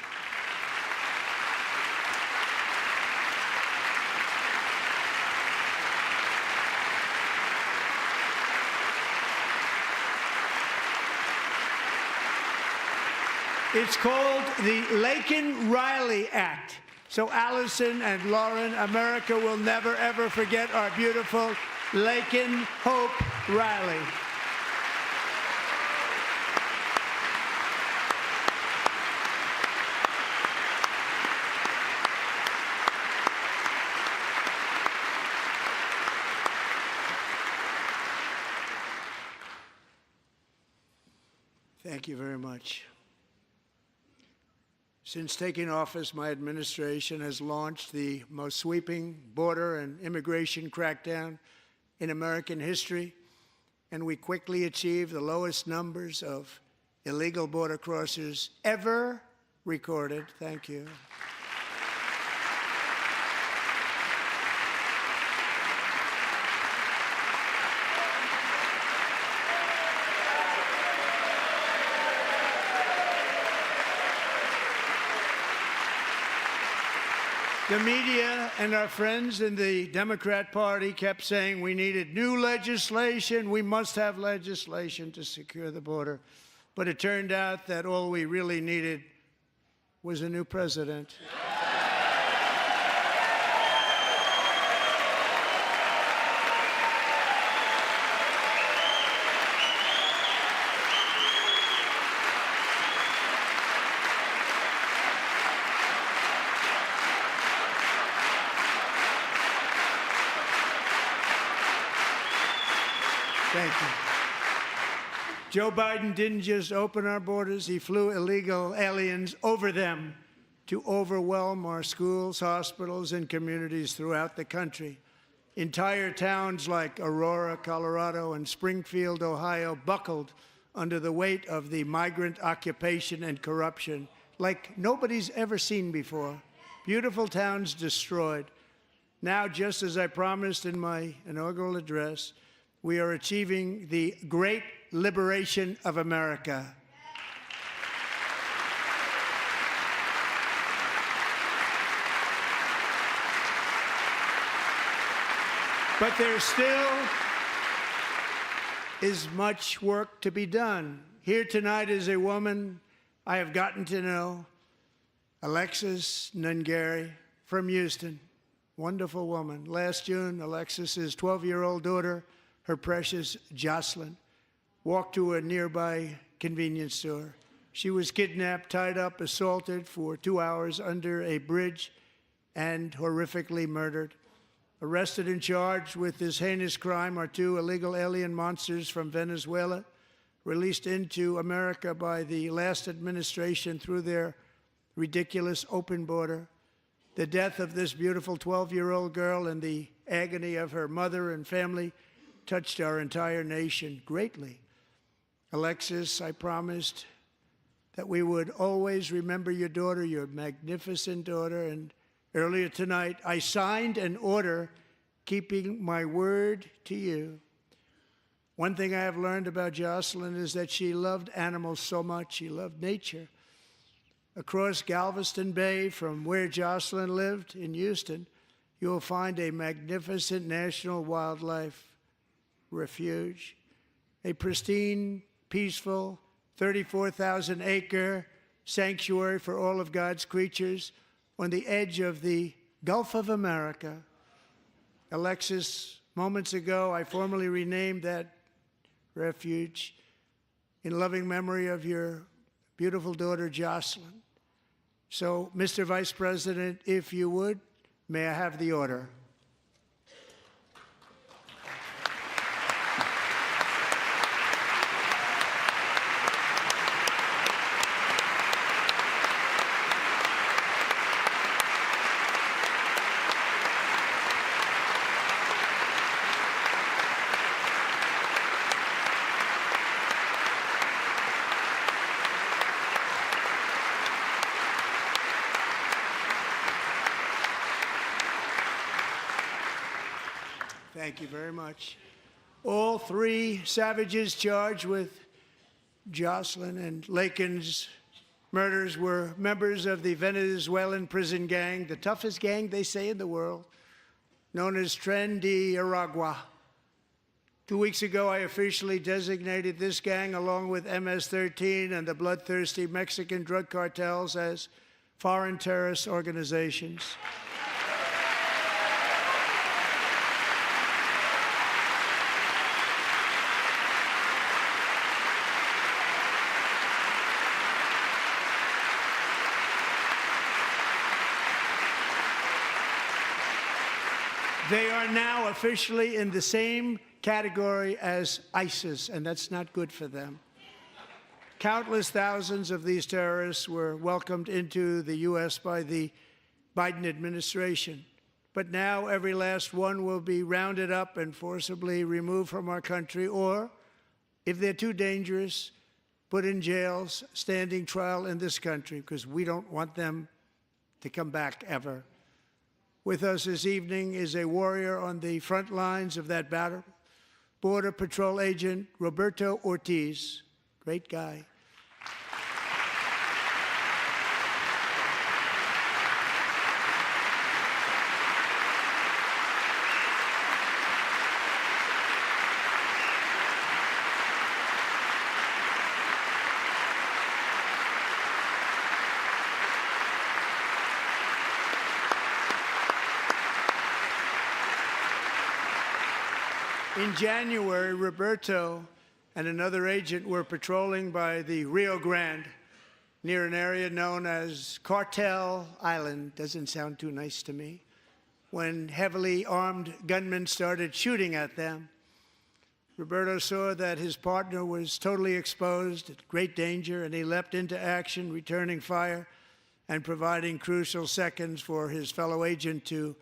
It's called the Laken-Riley Act. So Allison and Lauren, America will never, ever forget our beautiful Laken Hope Riley. Thank you very much. Since taking office, my administration has launched the most sweeping border and immigration crackdown in American history, and we quickly achieved the lowest numbers of illegal border crossers ever recorded. Thank you. The media and our friends in the Democrat Party kept saying we needed new legislation, we must have legislation to secure the border. But it turned out that all we really needed was a new president. Thank you. Joe Biden didn't just open our borders, he flew illegal aliens over them to overwhelm our schools, hospitals, and communities throughout the country. Entire towns like Aurora, Colorado, and Springfield, Ohio, buckled under the weight of the migrant occupation and corruption like nobody's ever seen before. Beautiful towns destroyed. Now, just as I promised in my inaugural address, we are achieving the great liberation of America. But there still is much work to be done. Here tonight is a woman I have gotten to know, Alexis Nungari from Houston. Wonderful woman. Last June, Alexis's 12-year-old daughter, her precious Jocelyn, walked to a nearby convenience store. She was kidnapped, tied up, assaulted for 2 hours under a bridge, and horrifically murdered. Arrested and charged with this heinous crime are 2 illegal alien monsters from Venezuela, released into America by the last administration through their ridiculous open border. The death of this beautiful 12-year-old girl and the agony of her mother and family touched our entire nation greatly. Alexis, I promised that we would always remember your daughter, your magnificent daughter, and earlier tonight, I signed an order keeping my word to you. One thing I have learned about Jocelyn is that she loved animals so much. She loved nature. Across Galveston Bay, from where Jocelyn lived in Houston, you will find a magnificent national wildlife refuge, a pristine, peaceful, 34,000-acre sanctuary for all of God's creatures on the edge of the Gulf of America. Alexis, moments ago, I formally renamed that refuge in loving memory of your beautiful daughter, Jocelyn. So, Mr. Vice President, if you would, may I have the order? Thank you very much. All 3 savages charged with Jocelyn and Lakin's murders were members of the Venezuelan prison gang, the toughest gang, they say, in the world, known as Tren de Aragua. 2 weeks ago, I officially designated this gang, along with MS-13 and the bloodthirsty Mexican drug cartels, as foreign terrorist organizations. They are now officially in the same category as ISIS, and that's not good for them. Countless thousands of these terrorists were welcomed into the U.S. by the Biden administration. But now every last one will be rounded up and forcibly removed from our country, or, if they're too dangerous, put in jails, standing trial in this country, because we don't want them to come back ever. With us this evening is a warrior on the front lines of that battle, Border Patrol Agent Roberto Ortiz. Great guy. In January, Roberto and another agent were patrolling by the Rio Grande near an area known as Cartel Island. Doesn't sound too nice to me. When heavily armed gunmen started shooting at them. Roberto saw that his partner was totally exposed, at great danger, and he leapt into action, returning fire and providing crucial seconds for his fellow agent to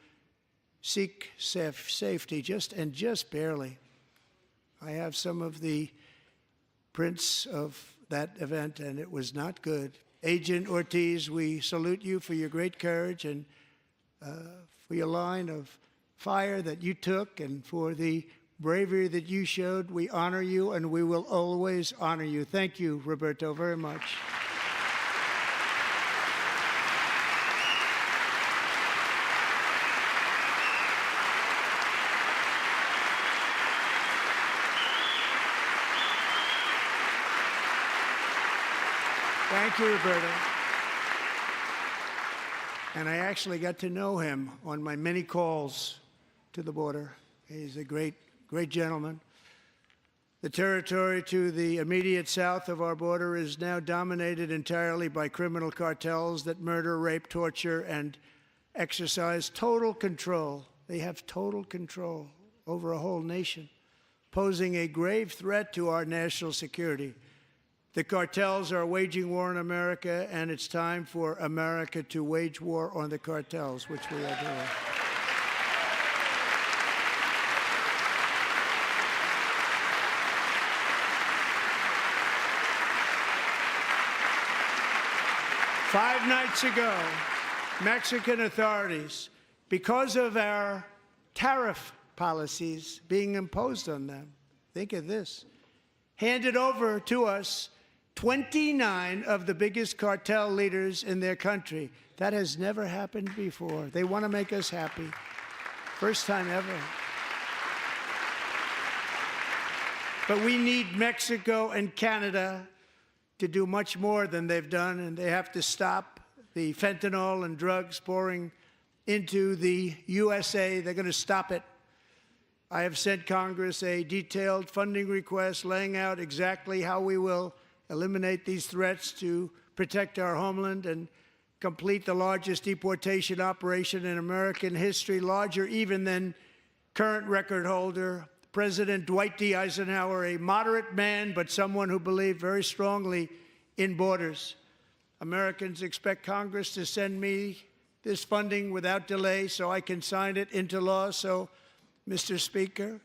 seek safety, just barely. I have some of the prints of that event, and it was not good. Agent Ortiz, we salute you for your great courage and for your line of fire that you took and for the bravery that you showed. We honor you, and we will always honor you. Thank you, Roberto, very much. Thank you, Roberto. And I actually got to know him on my many calls to the border. He's a great gentleman. The territory to the immediate south of our border is now dominated entirely by criminal cartels that murder, rape, torture, and exercise total control. They have total control over a whole nation, posing a grave threat to our national security. The cartels are waging war in America, and it's time for America to wage war on the cartels, which we are doing. Five nights ago, Mexican authorities, because of our tariff policies being imposed on them, think of this, handed over to us 29 of the biggest cartel leaders in their country. That has never happened before. They want to make us happy. First time ever. But we need Mexico and Canada to do much more than they've done, and they have to stop the fentanyl and drugs pouring into the USA. They're going to stop it. I have sent Congress a detailed funding request laying out exactly how we will eliminate these threats to protect our homeland and complete the largest deportation operation in American history, larger even than current record holder, President Dwight D. Eisenhower, a moderate man, but someone who believed very strongly in borders. Americans expect Congress to send me this funding without delay so I can sign it into law. So, Mr. Speaker,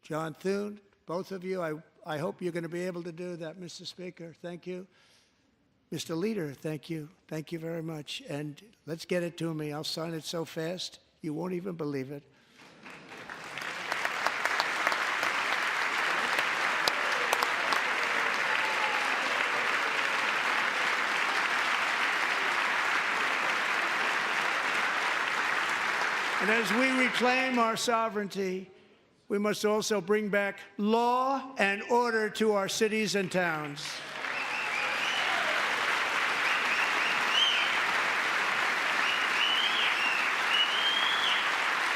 John Thune, both of you, I hope you're going to be able to do that, Mr. Speaker. Thank you. Mr. Leader, thank you. Thank you very much. And let's get it to me. I'll sign it so fast, you won't even believe it. And as we reclaim our sovereignty, we must also bring back law and order to our cities and towns.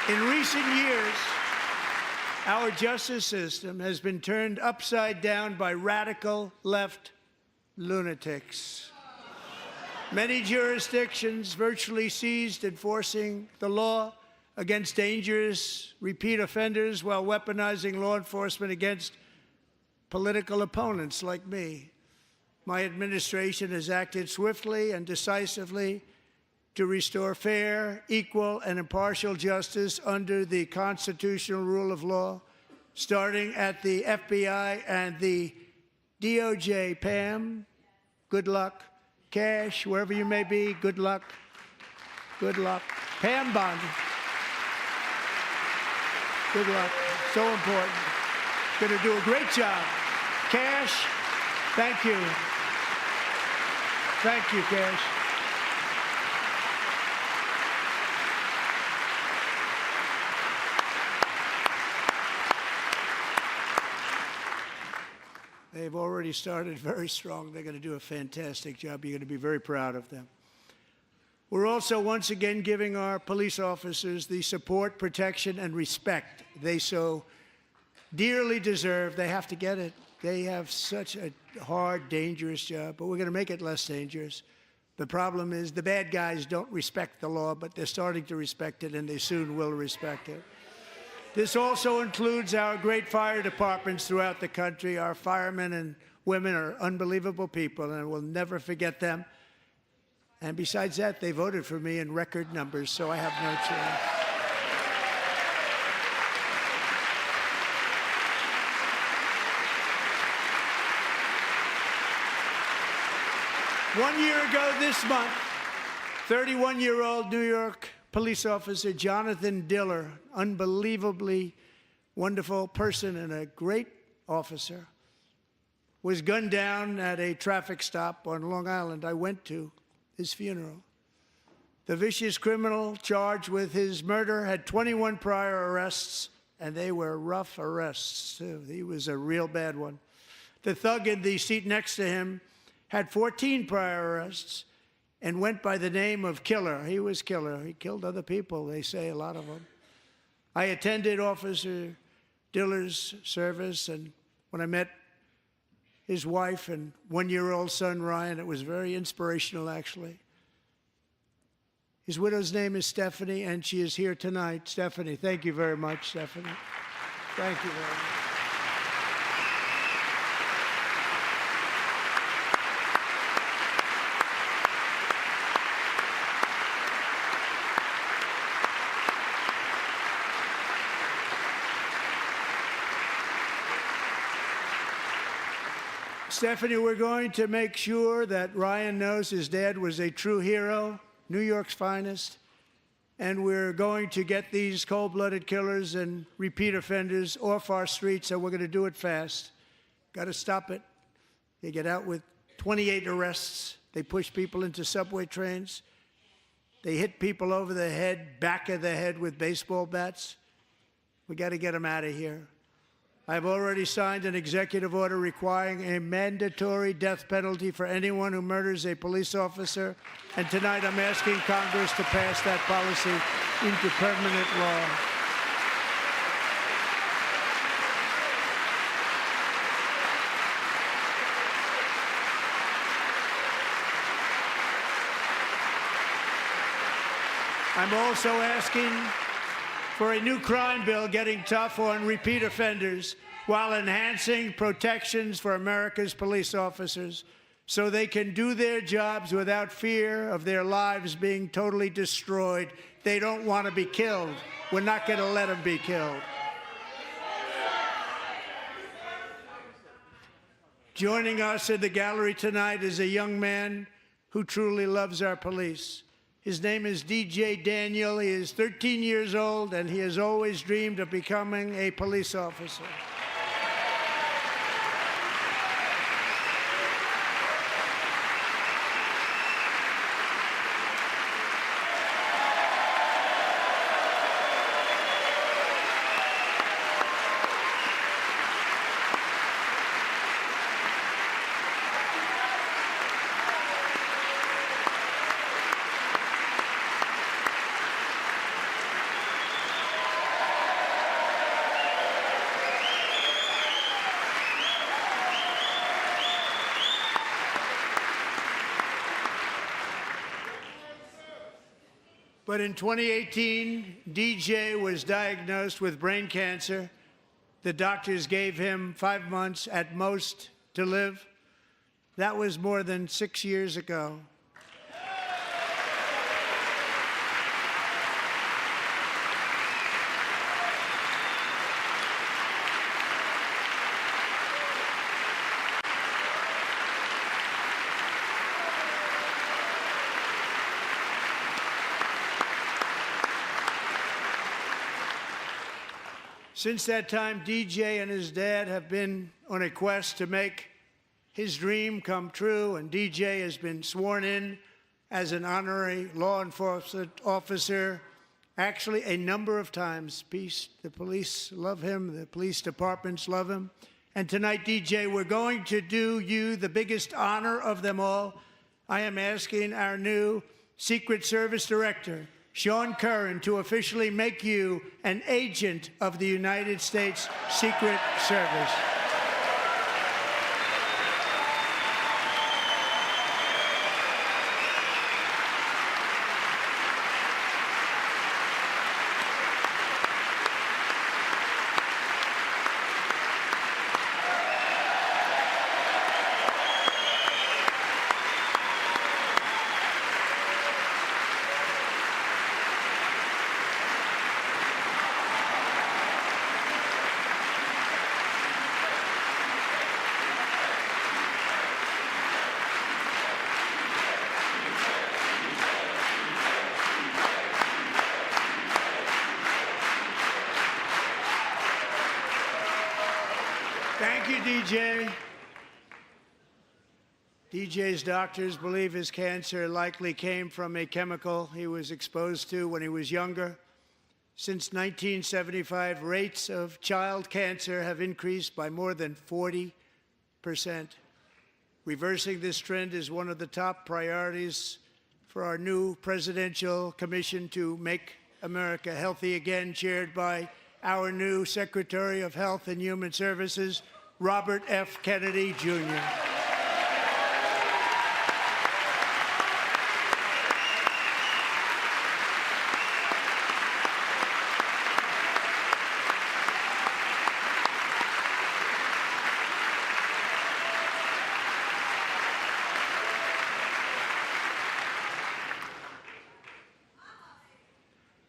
In recent years, our justice system has been turned upside down by radical left lunatics. Many jurisdictions virtually ceased enforcing the law against dangerous repeat offenders while weaponizing law enforcement against political opponents like me. My administration has acted swiftly and decisively to restore fair, equal, and impartial justice under the constitutional rule of law, starting at the FBI and the DOJ. Pam, good luck. Cash, wherever you may be, good luck. Good luck. Pam Bondi. Good luck. So important. Going to do a great job. Cash, thank you. Thank you, Cash. They've already started very strong. They're going to do a fantastic job. You're going to be very proud of them. We're also once again giving our police officers the support, protection, and respect they so dearly deserve. They have to get it. They have such a hard, dangerous job, but we're going to make it less dangerous. The problem is the bad guys don't respect the law, but they're starting to respect it, and they soon will respect it. This also includes our great fire departments throughout the country. Our firemen and women are unbelievable people, and we'll never forget them. And besides that, they voted for me in record numbers, so I have no choice. One year ago this month, 31-year-old New York police officer Jonathan Diller, unbelievably wonderful person and a great officer, was gunned down at a traffic stop on Long Island. I went to his funeral. The vicious criminal charged with his murder had 21 prior arrests, and they were rough arrests, too. He was a real bad one. The thug in the seat next to him had 14 prior arrests and went by the name of Killer. He was Killer. He killed other people, they say, a lot of them. I attended Officer Diller's service, and when I met his wife and one-year-old son, Ryan, it was very inspirational, actually. His widow's name is Stephanie, and she is here tonight. Stephanie, thank you very much, Stephanie. Thank you very much. Stephanie, we're going to make sure that Ryan knows his dad was a true hero, New York's finest, and we're going to get these cold-blooded killers and repeat offenders off our streets, and we're going to do it fast. Got to stop it. They get out with 28 arrests. They push people into subway trains. They hit people over the head, back of the head with baseball bats. We got to get them out of here. I've already signed an executive order requiring a mandatory death penalty for anyone who murders a police officer, and tonight I'm asking Congress to pass that policy into permanent law. I'm also asking for a new crime bill getting tough on repeat offenders while enhancing protections for America's police officers so they can do their jobs without fear of their lives being totally destroyed. They don't want to be killed. We're not going to let them be killed. Joining us in the gallery tonight is a young man who truly loves our police. His name is DJ Daniel. He is 13 years old, and he has always dreamed of becoming a police officer. But in 2018, DJ was diagnosed with brain cancer. The doctors gave him 5 months at most to live. That was more than 6 years ago. Since that time, DJ and his dad have been on a quest to make his dream come true, and DJ has been sworn in as an honorary law enforcement officer, actually a number of times. The police love him, the police departments love him. And tonight, DJ, we're going to do you the biggest honor of them all. I am asking our new Secret Service Director, Sean Curran, to officially make you an agent of the United States Secret Service. Thank you, DJ. DJ's doctors believe his cancer likely came from a chemical he was exposed to when he was younger. Since 1975, rates of child cancer have increased by more than 40%. Reversing this trend is one of the top priorities for our new presidential commission to make America healthy again, chaired by our new Secretary of Health and Human Services, Robert F. Kennedy, Jr.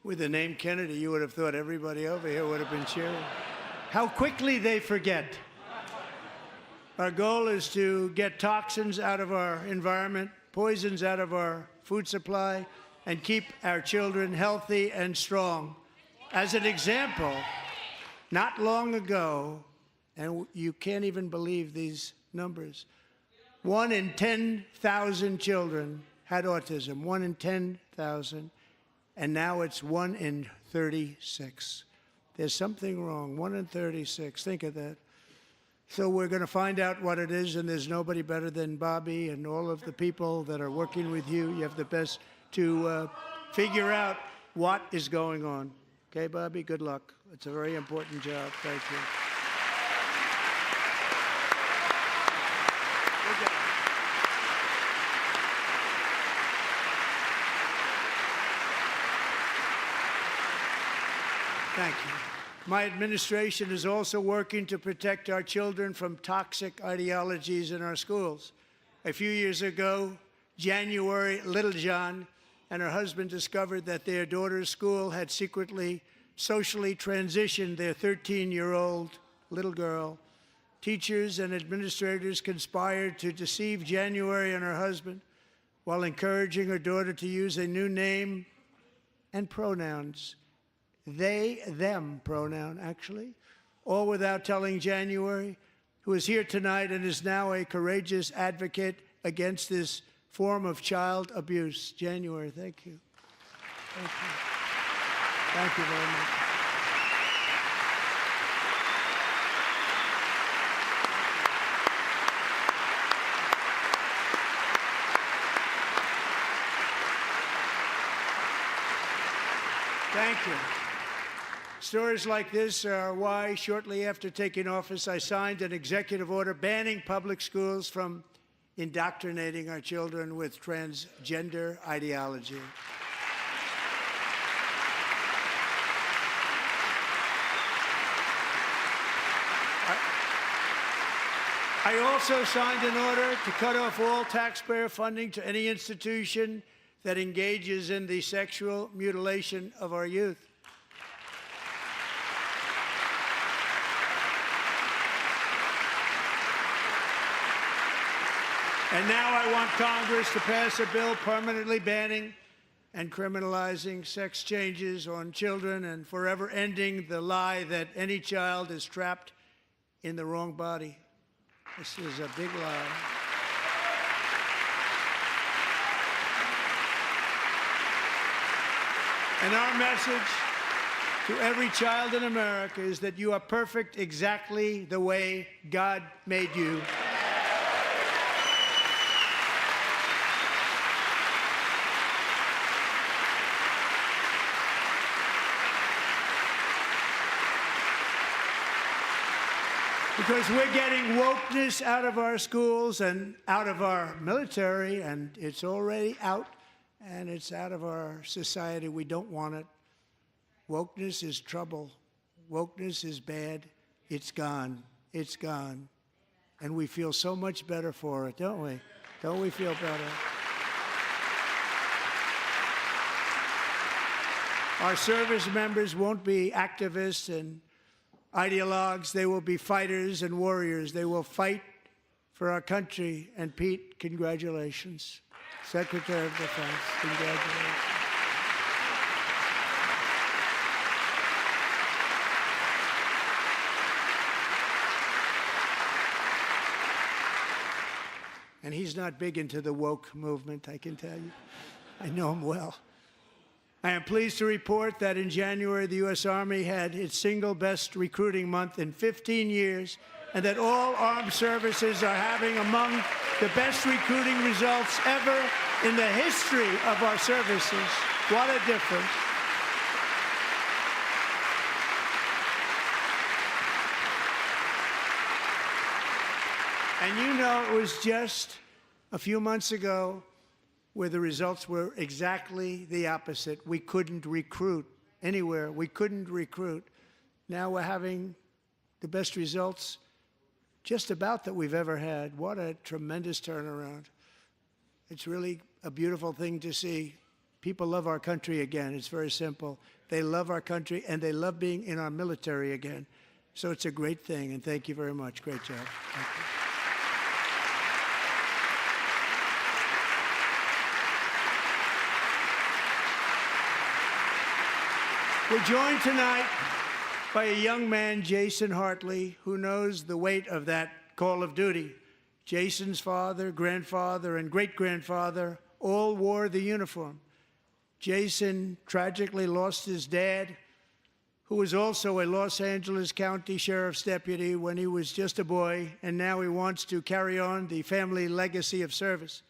With the name Kennedy, you would have thought everybody over here would have been cheering. How quickly they forget. Our goal is to get toxins out of our environment, poisons out of our food supply, and keep our children healthy and strong. As an example, not long ago, and you can't even believe these numbers, 1 in 10,000 children had autism, 1 in 10,000. And now it's 1 in 36. There's something wrong, 1 in 36. Think of that. So we're going to find out what it is, and there's nobody better than Bobby and all of the people that are working with you. You have the best to figure out what is going on. Okay, Bobby, good luck. It's a very important job. Thank you. Good job. Thank you. My administration is also working to protect our children from toxic ideologies in our schools. A few years ago, January Littlejohn and her husband discovered that their daughter's school had secretly socially transitioned their 13-year-old little girl. Teachers and administrators conspired to deceive January and her husband while encouraging her daughter to use a new name and pronouns. They, them pronoun, actually, all without telling January, who is here tonight and is now a courageous advocate against this form of child abuse. January, thank you. Thank you. Thank you very much. Thank you. Stories like this are why, shortly after taking office, I signed an executive order banning public schools from indoctrinating our children with transgender ideology. I also signed an order to cut off all taxpayer funding to any institution that engages in the sexual mutilation of our youth. And now I want Congress to pass a bill permanently banning and criminalizing sex changes on children and forever ending the lie that any child is trapped in the wrong body. This is a big lie. And our message to every child in America is that you are perfect exactly the way God made you. Because we're getting wokeness out of our schools and out of our military, and it's already out, and it's out of our society. We don't want it. Wokeness is trouble. Wokeness is bad. It's gone. It's gone. And we feel so much better for it, don't we? Don't we feel better? Our service members won't be activists and ideologues. They will be fighters and warriors. They will fight for our country. And Pete, congratulations. Secretary of Defense, congratulations. And he's not big into the woke movement, I can tell you. I know him well. I am pleased to report that in January, the U.S. Army had its single best recruiting month in 15 years, and that all armed services are having among the best recruiting results ever in the history of our services. What a difference. And you know, it was just a few months ago where the results were exactly the opposite. We couldn't recruit anywhere. We couldn't recruit. Now we're having the best results just about that we've ever had. What a tremendous turnaround. It's really a beautiful thing to see. People love our country again. It's very simple. They love our country, and they love being in our military again. So it's a great thing, and thank you very much. Great job. Thank you. We're joined tonight by a young man, Jason Hartley, who knows the weight of that call of duty. Jason's father, grandfather, and great-grandfather all wore the uniform. Jason tragically lost his dad, who was also a Los Angeles County Sheriff's deputy when he was just a boy, and now he wants to carry on the family legacy of service.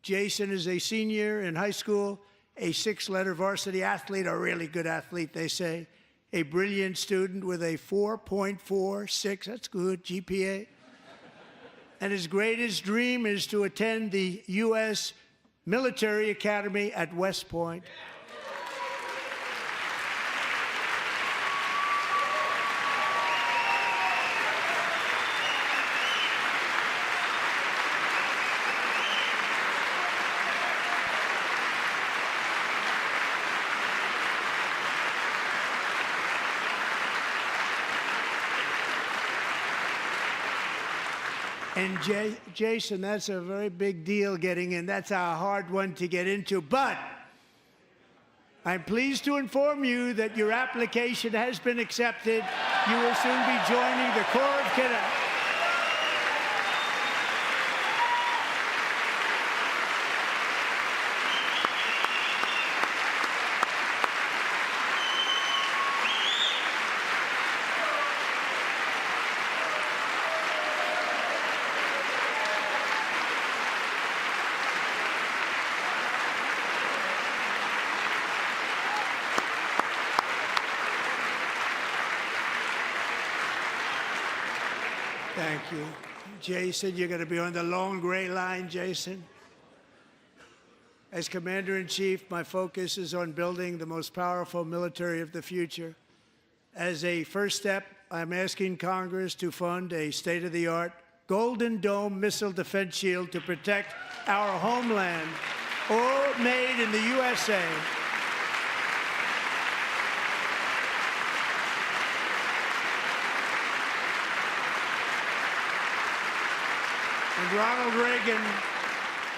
Jason is a senior in high school, a six-letter varsity athlete, a really good athlete, they say, a brilliant student with a 4.46, that's good, GPA. And his greatest dream is to attend the U.S. Military Academy at West Point. And Jason, that's a very big deal getting in. That's a hard one to get into. But I'm pleased to inform you that your application has been accepted. You will soon be joining the Corps of Cadets. Thank you. Jason, you're going to be on the long gray line, Jason. As Commander-in-Chief, my focus is on building the most powerful military of the future. As a first step, I'm asking Congress to fund a state-of-the-art Golden Dome missile defense shield to protect our homeland, all made in the USA. And Ronald Reagan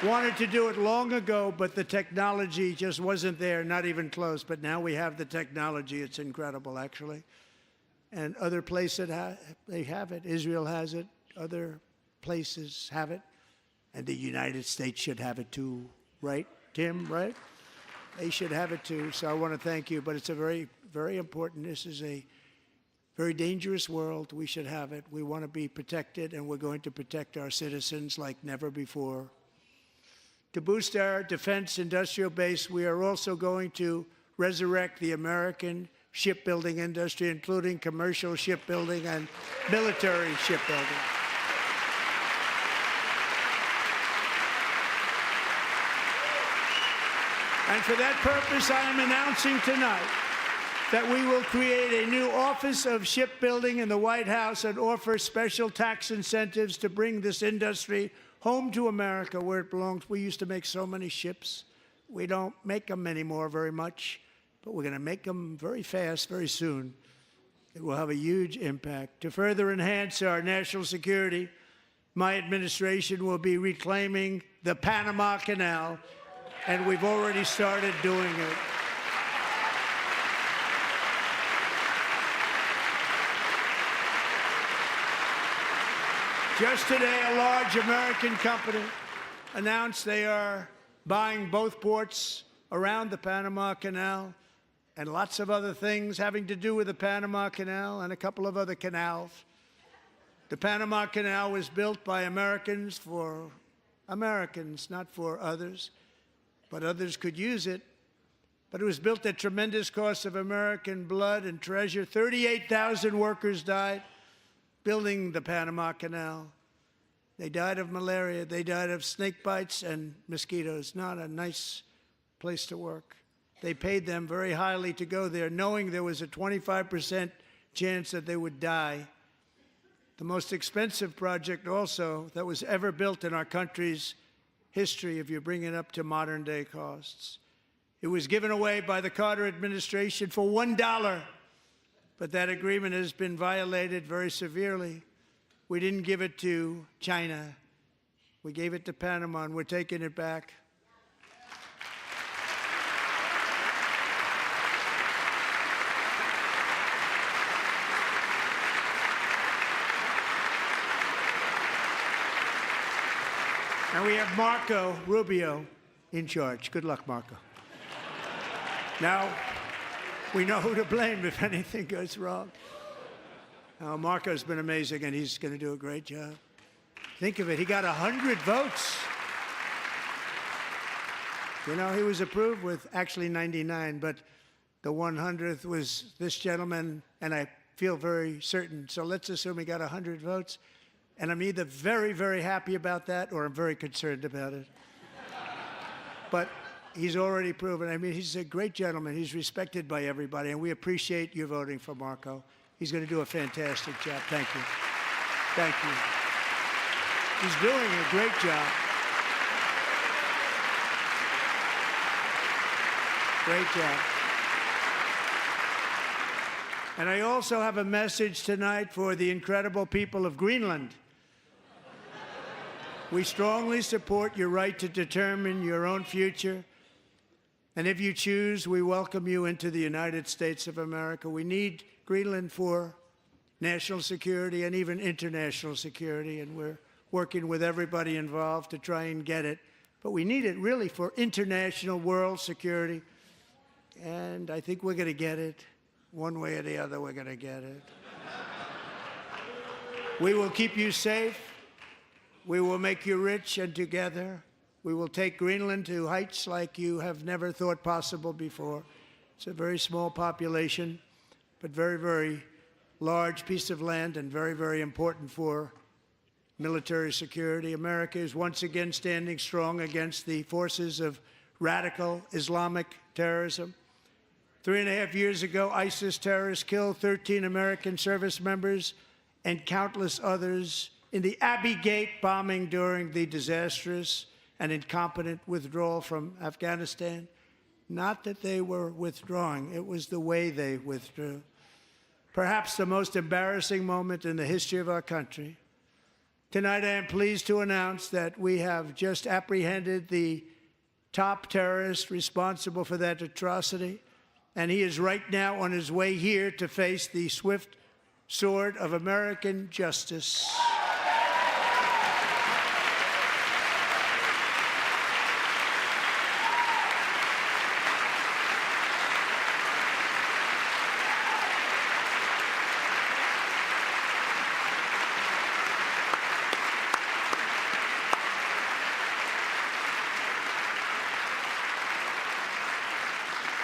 wanted to do it long ago, but the technology just wasn't there, not even close. But now we have the technology. It's incredible, actually. And other places, they have it. Israel has it. Other places have it. And the United States should have it too, right, Tim, right? They should have it too. So I want to thank you. But it's a very, very important. This is a very dangerous world. We should have it. We want to be protected, and we're going to protect our citizens like never before. To boost our defense industrial base, we are also going to resurrect the American shipbuilding industry, including commercial shipbuilding and military shipbuilding. And for that purpose, I am announcing tonight that we will create a new Office of Shipbuilding in the White House and offer special tax incentives to bring this industry home to America where it belongs. We used to make so many ships. We don't make them anymore very much, but we're going to make them very fast, very soon. It will have a huge impact. To further enhance our national security, my administration will be reclaiming the Panama Canal, and we've already started doing it. Just today, a large American company announced they are buying both ports around the Panama Canal and lots of other things having to do with the Panama Canal and a couple of other canals. The Panama Canal was built by Americans for Americans, not for others, but others could use it. But it was built at tremendous cost of American blood and treasure. 38,000 workers died building the Panama Canal. They died of malaria. They died of snake bites and mosquitoes. Not a nice place to work. They paid them very highly to go there, knowing there was a 25% chance that they would die. The most expensive project also that was ever built in our country's history, if you bring it up to modern day costs. It was given away by the Carter administration for $1, but that agreement has been violated very severely. We didn't give it to China. We gave it to Panama, and we're taking it back. And we have Marco Rubio in charge. Good luck, Marco. Now, we know who to blame if anything goes wrong. Marco's been amazing, and he's going to do a great job. Think of it. He got 100 votes. You know, he was approved with actually 99, but the 100th was this gentleman, and I feel very certain. So let's assume he got 100 votes. And I'm either very, very happy about that or I'm very concerned about it. But he's already proven. I mean, he's a great gentleman. He's respected by everybody, and we appreciate you voting for Marco. He's going to do a fantastic job. Thank you. Thank you. He's doing a great job. Great job. And I also have a message tonight for the incredible people of Greenland. We strongly support your right to determine your own future. And if you choose, we welcome you into the United States of America. We need Greenland for national security and even international security, and we're working with everybody involved to try and get it. But we need it really for international world security, and I think we're going to get it. One way or the other, we're going to get it. We will keep you safe. We will make you rich, and together we will take Greenland to heights like you have never thought possible before. It's a very small population, but very, very large piece of land and very, very important for military security. America is once again standing strong against the forces of radical Islamic terrorism. 3.5 years ago, ISIS terrorists killed 13 American service members and countless others in the Abbey Gate bombing during the disastrous and incompetent withdrawal from Afghanistan. Not that they were withdrawing, it was the way they withdrew. Perhaps the most embarrassing moment in the history of our country. Tonight, I am pleased to announce that we have just apprehended the top terrorist responsible for that atrocity, and he is right now on his way here to face the swift sword of American justice.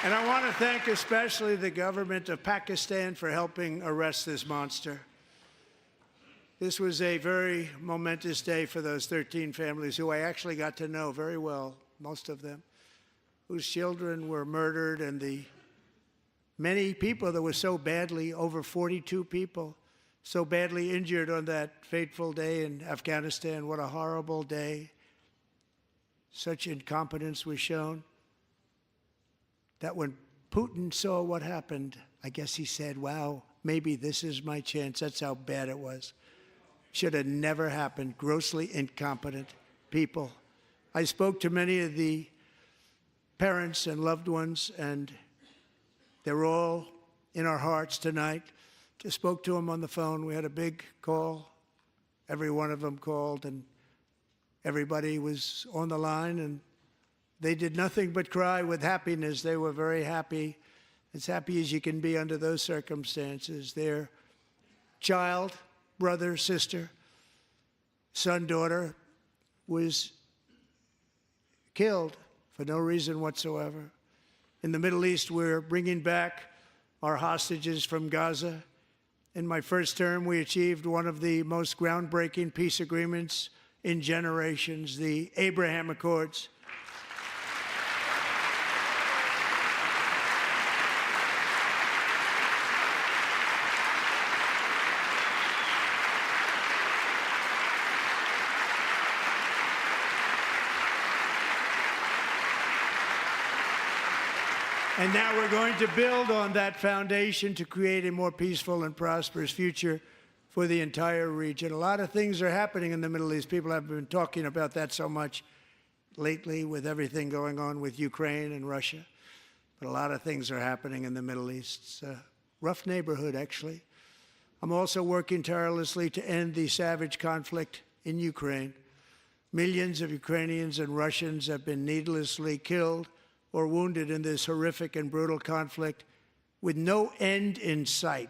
And I want to thank especially the government of Pakistan for helping arrest this monster. This was a very momentous day for those 13 families who I actually got to know very well, most of them, whose children were murdered, and the many people that were so badly, over 42 people, so badly injured on that fateful day in Afghanistan. What a horrible day. Such incompetence was shown that when Putin saw what happened, I guess he said, wow, maybe this is my chance. That's how bad it was. Should have never happened. Grossly incompetent people. I spoke to many of the parents and loved ones, and they're all in our hearts tonight. Just spoke to them on the phone. We had a big call. Every one of them called, and Everybody was on the line, and they did nothing but cry with happiness. They were very happy as you can be under those circumstances. Their child, brother, sister, son, daughter was killed for no reason whatsoever. In the Middle East, we're bringing back our hostages from Gaza. In my first term, we achieved one of the most groundbreaking peace agreements in generations, the Abraham Accords. And now we're going to build on that foundation to create a more peaceful and prosperous future for the entire region. A lot of things are happening in the Middle East. People have been talking about that so much lately with everything going on with Ukraine and Russia. But a lot of things are happening in the Middle East. It's a rough neighborhood, actually. I'm also working tirelessly to end the savage conflict in Ukraine. Millions of Ukrainians and Russians have been needlessly killed or wounded in this horrific and brutal conflict with no end in sight.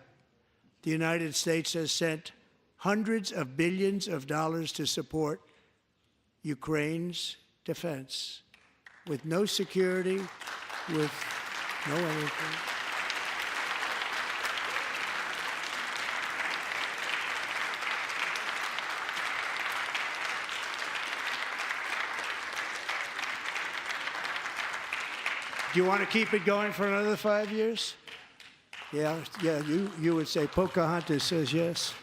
The United States has sent hundreds of billions of dollars to support Ukraine's defense with no security, with no anything. Do you want to keep it going for another 5 years? Yeah, you would say Pocahontas says yes.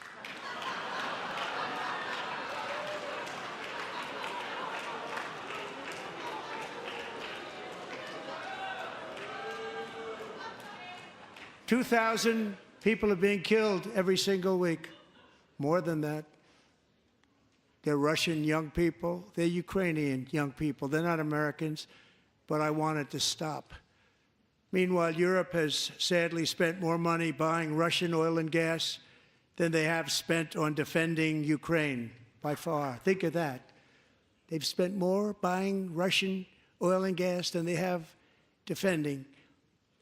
$2,000 people are being killed every single week. More than that. They're Russian young people. They're Ukrainian young people. They're not Americans. But I want it to stop. Meanwhile, Europe has sadly spent more money buying Russian oil and gas than they have spent on defending Ukraine, by far. Think of that. They've spent more buying Russian oil and gas than they have defending.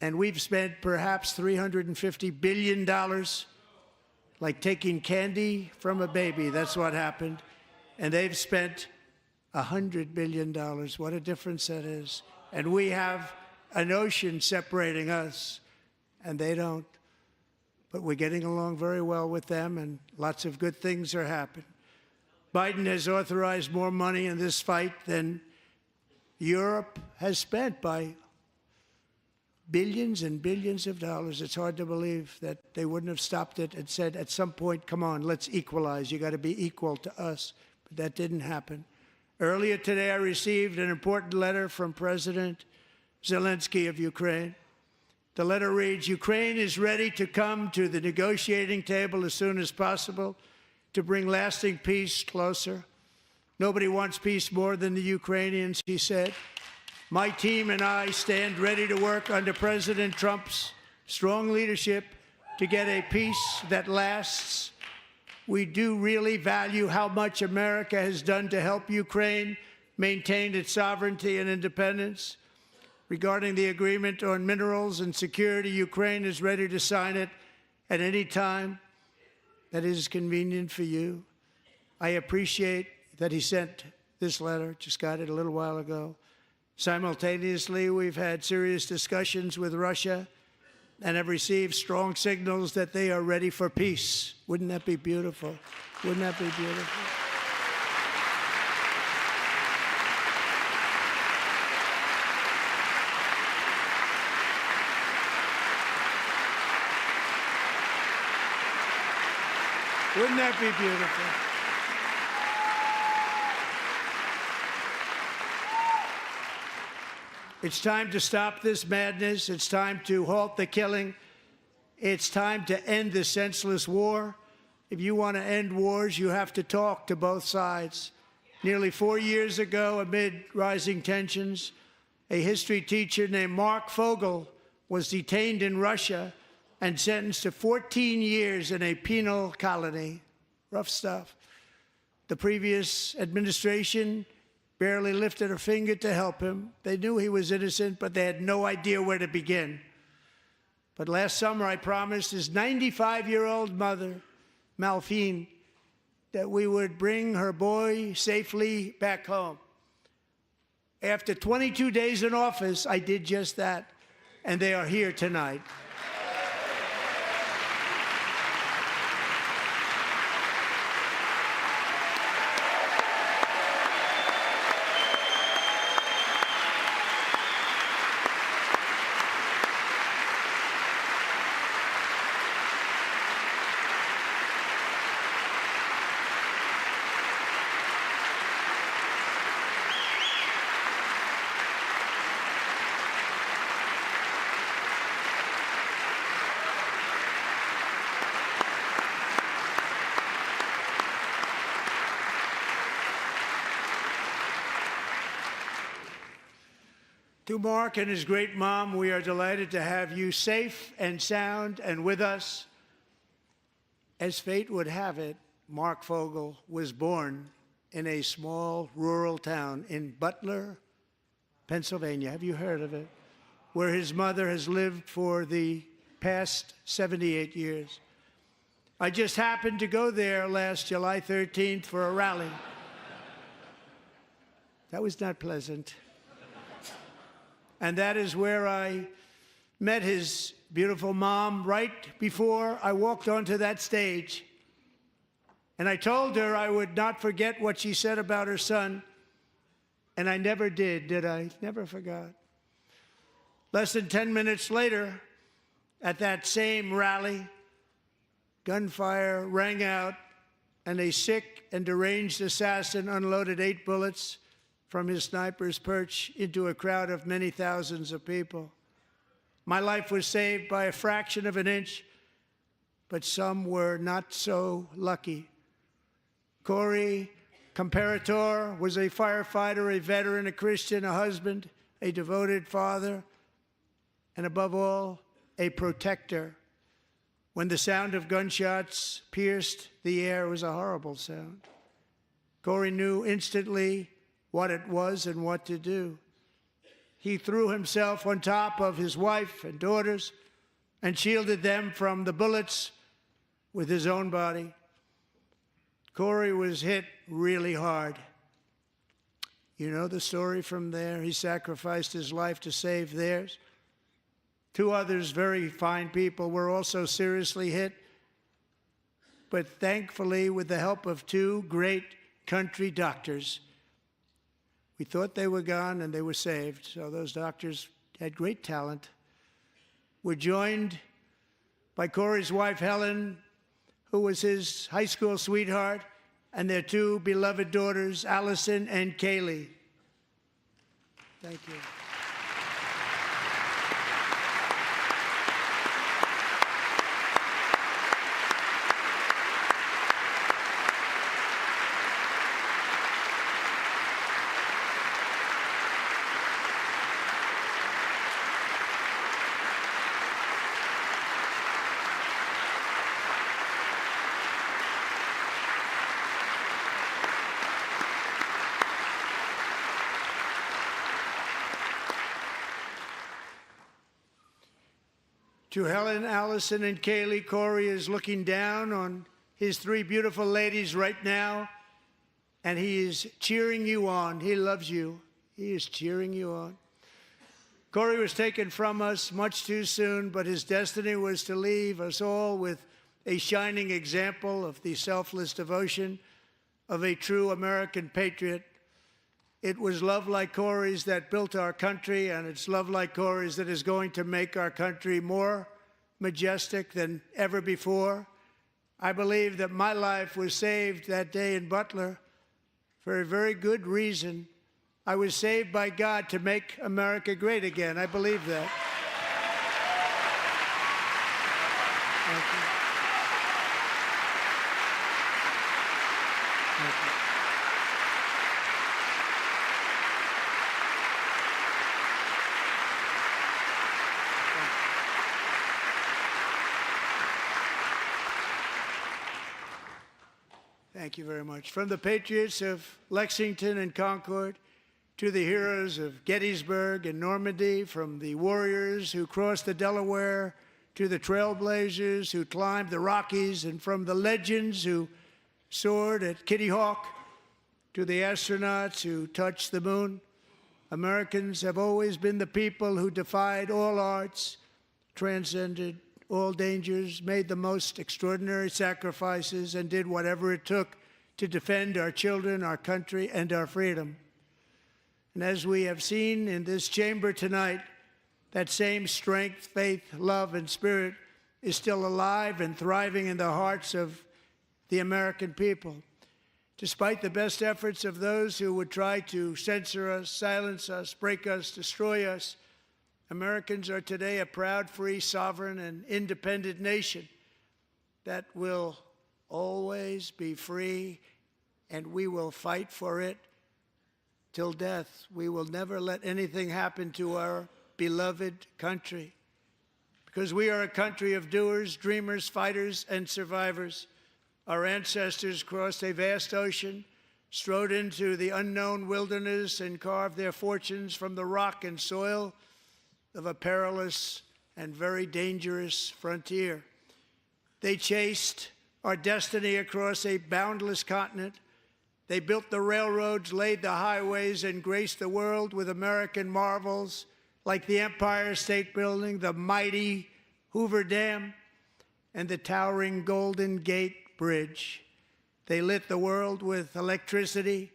And we've spent perhaps $350 billion, like taking candy from a baby. That's what happened. And they've spent $100 billion. What a difference that is. And we have an ocean separating us, and they don't. But we're getting along very well with them, and lots of good things are happening. Biden has authorized more money in this fight than Europe has spent by billions and billions of dollars. It's hard to believe that they wouldn't have stopped it and said, at some point, come on, let's equalize. You got to be equal to us. But that didn't happen. Earlier today, I received an important letter from President Zelensky of Ukraine. The letter reads, Ukraine is ready to come to the negotiating table as soon as possible to bring lasting peace closer. Nobody wants peace more than the Ukrainians, he said. My team and I stand ready to work under President Trump's strong leadership to get a peace that lasts. We do really value how much America has done to help Ukraine maintain its sovereignty and independence. Regarding the agreement on minerals and security, Ukraine is ready to sign it at any time that is convenient for you. I appreciate that he sent this letter, just got it a little while ago. Simultaneously, we've had serious discussions with Russia and have received strong signals that they are ready for peace. Wouldn't that be beautiful? Wouldn't that be beautiful? Wouldn't that be beautiful? It's time to stop this madness. It's time to halt the killing. It's time to end this senseless war. If you want to end wars, you have to talk to both sides. Nearly 4 years ago, amid rising tensions, a history teacher named Mark Fogel was detained in Russia and sentenced to 14 years in a penal colony. Rough stuff. The previous administration barely lifted a finger to help him. They knew he was innocent, but they had no idea where to begin. But last summer, I promised his 95-year-old mother, Malphine, that we would bring her boy safely back home. After 22 days in office, I did just that, and they are here tonight. To Mark and his great mom, we are delighted to have you safe and sound and with us. As fate would have it, Mark Fogel was born in a small rural town in Butler, Pennsylvania. Have you heard of it? Where his mother has lived for the past 78 years. I just happened to go there last July 13th for a rally. That was not pleasant. And that is where I met his beautiful mom right before I walked onto that stage. And I told her I would not forget what she said about her son. And I never did I? Never forgot. Less than 10 minutes later, at that same rally, gunfire rang out, and a sick and deranged assassin unloaded 8 bullets from his sniper's perch into a crowd of many thousands of people. My life was saved by a fraction of an inch, but some were not so lucky. Corey Comparator was a firefighter, a veteran, a Christian, a husband, a devoted father, and above all, a protector. When the sound of gunshots pierced the air, it was a horrible sound. Corey knew instantly what it was and what to do. He threw himself on top of his wife and daughters and shielded them from the bullets with his own body. Corey was hit really hard. You know the story from there. He sacrificed his life to save theirs. 2 others, very fine people, were also seriously hit. But thankfully, with the help of 2 great country doctors, we thought they were gone and they were saved. So those doctors had great talent. We're joined by Corey's wife, Helen, who was his high school sweetheart, and their 2 beloved daughters, Allison and Kaylee. Thank you. To Helen, Allison, and Kaylee, Corey is looking down on his 3 beautiful ladies right now, and he is cheering you on. He loves you. He is cheering you on. Corey was taken from us much too soon, but his destiny was to leave us all with a shining example of the selfless devotion of a true American patriot. It was love like Corey's that built our country, and it's love like Corey's that is going to make our country more majestic than ever before. I believe that my life was saved that day in Butler for a very good reason. I was saved by God to make America great again. I believe that. Thank you. Thank you. Thank you very much. From the patriots of Lexington and Concord to the heroes of Gettysburg and Normandy, from the warriors who crossed the Delaware to the trailblazers who climbed the Rockies, and from the legends who soared at Kitty Hawk to the astronauts who touched the moon, Americans have always been the people who defied all odds, transcended all dangers, made the most extraordinary sacrifices, and did whatever it took to defend our children, our country, and our freedom. And as we have seen in this chamber tonight, that same strength, faith, love, and spirit is still alive and thriving in the hearts of the American people. Despite the best efforts of those who would try to censor us, silence us, break us, destroy us, Americans are today a proud, free, sovereign, and independent nation that will always be free, and we will fight for it till death. We will never let anything happen to our beloved country, because we are a country of doers, dreamers, fighters, and survivors. Our ancestors crossed a vast ocean, strode into the unknown wilderness, and carved their fortunes from the rock and soil of a perilous and very dangerous frontier. They chased our destiny across a boundless continent. They built the railroads, laid the highways, and graced the world with American marvels like the Empire State Building, the mighty Hoover Dam, and the towering Golden Gate Bridge. They lit the world with electricity,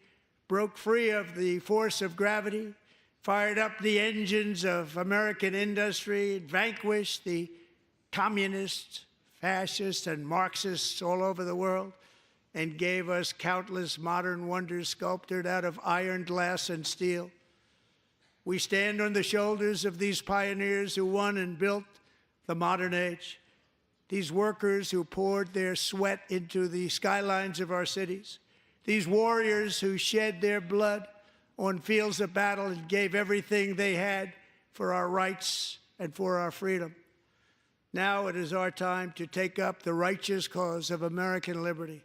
broke free of the force of gravity, fired up the engines of American industry, vanquished the communists, fascists, and Marxists all over the world, and gave us countless modern wonders sculptured out of iron, glass, and steel. We stand on the shoulders of these pioneers who won and built the modern age, these workers who poured their sweat into the skylines of our cities, these warriors who shed their blood on fields of battle and gave everything they had for our rights and for our freedom. Now it is our time to take up the righteous cause of American liberty.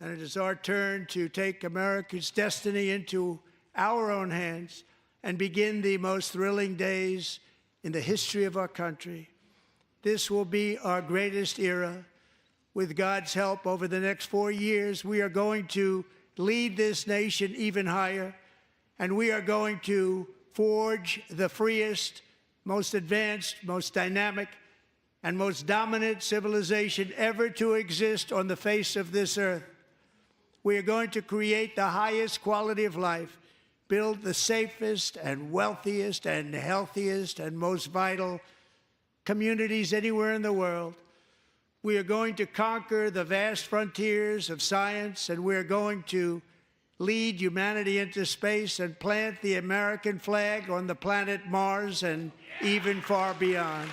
And it is our turn to take America's destiny into our own hands and begin the most thrilling days in the history of our country. This will be our greatest era. With God's help, over the next 4 years, we are going to lead this nation even higher, and we are going to forge the freest, most advanced, most dynamic, and most dominant civilization ever to exist on the face of this earth. We are going to create the highest quality of life, build the safest and wealthiest and healthiest and most vital communities anywhere in the world. We are going to conquer the vast frontiers of science, and we are going to lead humanity into space and plant the American flag on the planet Mars and even far beyond.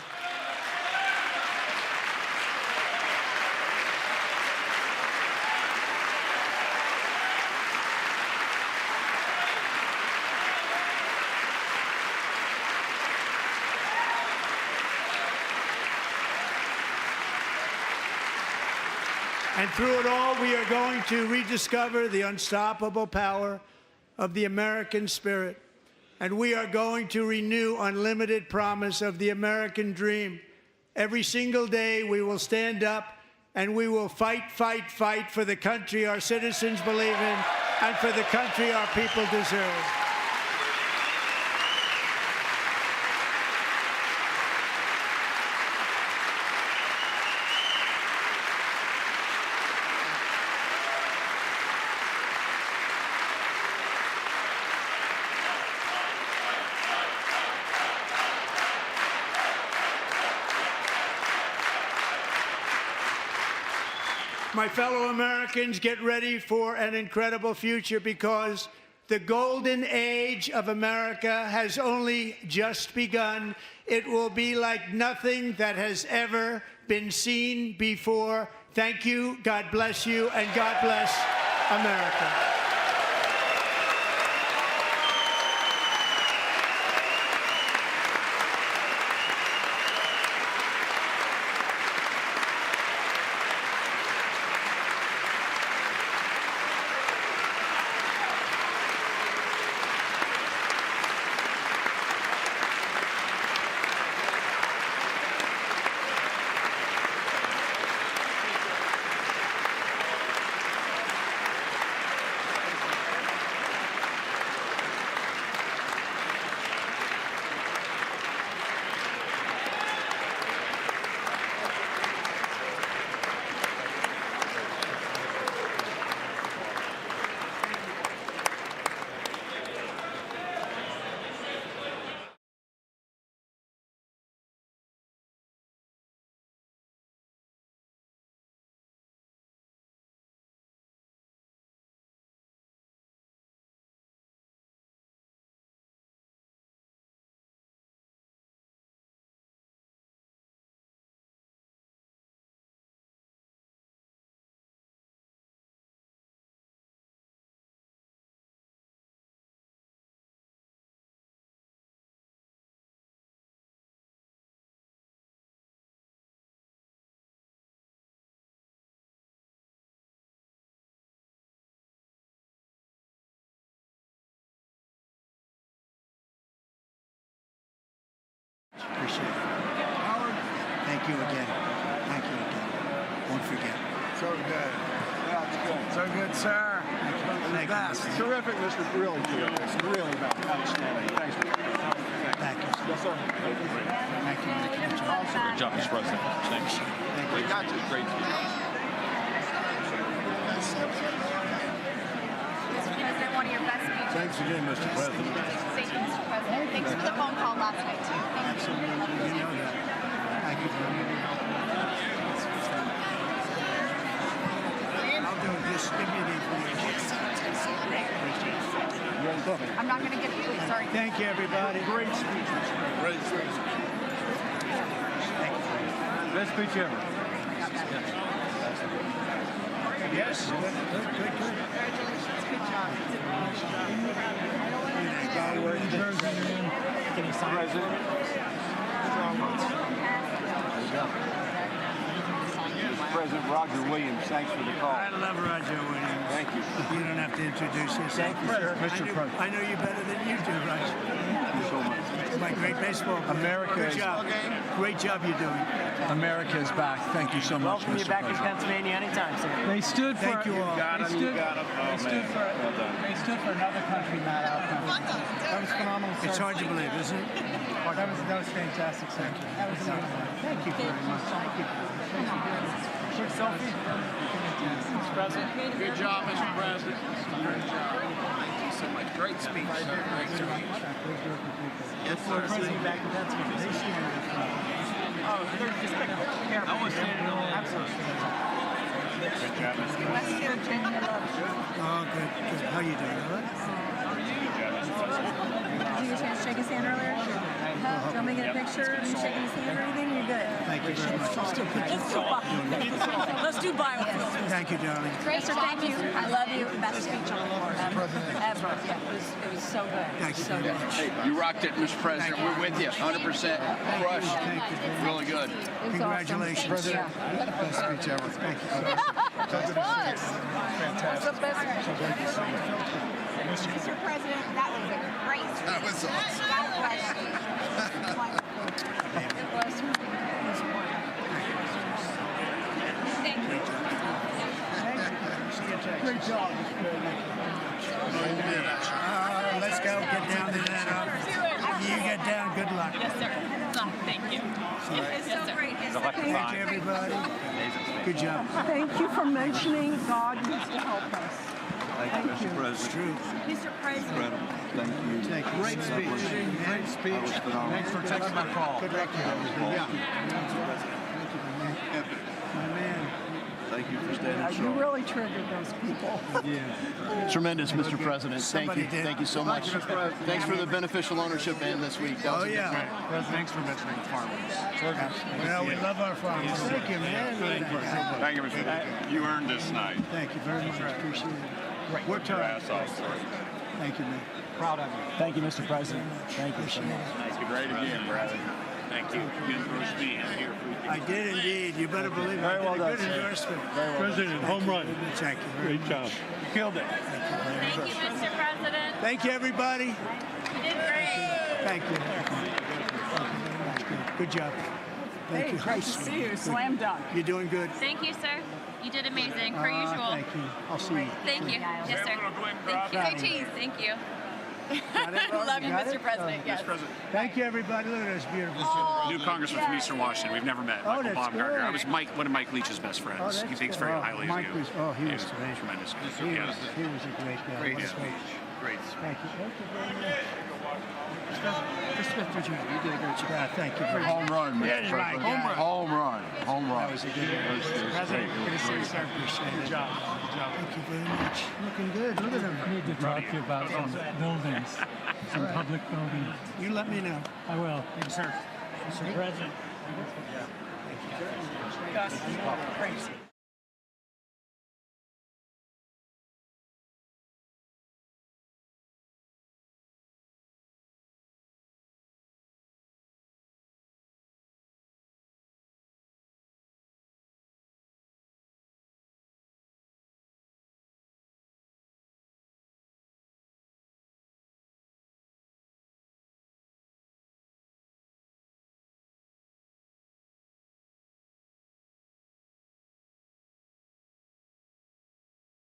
And through it all, we are going to rediscover the unstoppable power of the American spirit. And we are going to renew unlimited promise of the American dream. Every single day, we will stand up and we will fight, fight, fight for the country our citizens believe in and for the country our people deserve. My fellow Americans, get ready for an incredible future, because the golden age of America has only just begun. It will be like nothing that has ever been seen before. Thank you, God bless you, and God bless America. Appreciate it. Howard. Thank you again. Thank you again. Won't forget. So good. Yeah, it's good. So good, sir. Thank you. Terrific, Mr. Really terrific. Really outstanding. Thanks. Thank you. Yes, sir. Thank you. Great job, Mr. President. Thanks. We got you. Great speech. Mr. President, one of your best speeches. Thanks again, Mr. President. Thank you, Mr. President. Thanks for the phone call last night, too. Absolutely. You know that. Thank you very much. I'll do it. Just give me the information. I'm not going to get you. Sorry. Thank you, everybody. Great speech. Great speech. Thank you. Best speech ever. Yes. Good. Congratulations. Good job. Can you sign it? President Roger Williams, thanks for the call. I love Roger Williams. Thank you. You don't have to introduce yourself. Thank you, sir. Mr. President. I know you better than you do, Roger. Thank you so much. My great baseball player. America Good is- job. Great job you're doing. America is back. Thank you so much, Welcome you Mr. back in President. Pennsylvania anytime, sir. They stood for. Thank you all. They stood for another country, not our country. That was phenomenal. It's hard to believe, isn't it? That was fantastic, sir. That was amazing. Thank you very much. Thank you. Quick selfie. Mr. President. Good job, Mr. President. Great job. Thank you so much. Great speech. Great speech. Yes, sir. President back in Pennsylvania. Oh, they're just careful. I want to stand in absolutely. West Virginia loves you. Oh, good. How you doing? All right? Did you get a chance to shake his hand earlier? Do you want me to get a picture of you shaking his hand or anything? You're good. Thank you very much. Let's do biofilm. Thank you, darling. Great Sir, job, thank you. Mr. I love you. Best speech on the floor ever. Ever. Yeah, it was so good. Thank you So very good. much. Hey, you rocked it, Mr. President. We're with you. 100%. Crushed. Thank you. Really good. Congratulations. President. Best speech ever. Thank you. It was. That's the best. Mr. President, that was a great speech. That was awesome. God bless you. It was wonderful. Thank you. Great job. Let's go. Get down to that. You get down. Good luck. Yes, sir. Thank you. It's so great. Thank you, everybody. Good job. Thank you for mentioning God needs to help us. Thank you, Mr. President. It's true. Mr. President. Incredible. Thank you. Thank you. Great speech. Great speech. Thanks for taking my call. Good luck. Yeah. My man. Thank you for standing You strong. really triggered those people. Tremendous, Mr. President. Somebody did. Thank you so much. Thanks for the beneficial ownership and this week. That was Oh, a good yeah. one. Thanks for mentioning farmers. Well, we love our farmers. Thank you, man. Thank you, Mr. President. You earned this night. Thank you very much. Appreciate it. Worked hard. Ass off. Thank you, man. Proud of you. Thank you, Mr. President. Thank you so much. Great again, brother. Thank you. You endorsed me. I'm here for you. I did indeed. You better believe it. Very I well did a done, good sir. endorsement. President, home run. Thank you very much. job. Killed it. Thank you, Mr. President. Thank you, everybody. You did great. Thank you. Good job. Thank you. Great to see you. Slam dunk. You're doing good. Thank you, sir. You did amazing, per usual. Thank you. I'll see you. Thank you. Yes, sir. Thank you. Hey, cheese. Thank you. Love you, Mr. President. Yes. Thank you, everybody. Look at this beautiful New congressman from Eastern Washington. We've never met. Oh, Michael that's Baumgartner. good. I was one of Mike Leach's best friends. He thinks very highly Mike of you. was, he was terrific. Tremendous. He was a great guy. Great What a speech. Great Thank you. Thank you very much. Mr. Virginia, you did a great job. Thank you very much. Home run, Mr. Yes, my President. guy. Home run. Home run. That was a good one. President, Good to see you, sir. Appreciate it. Good job. Thank you very much. Looking good. Look at him. I need to talk to you about some buildings, some public buildings. You let me know. I will. Thank you, sir. Mr. President. Crazy.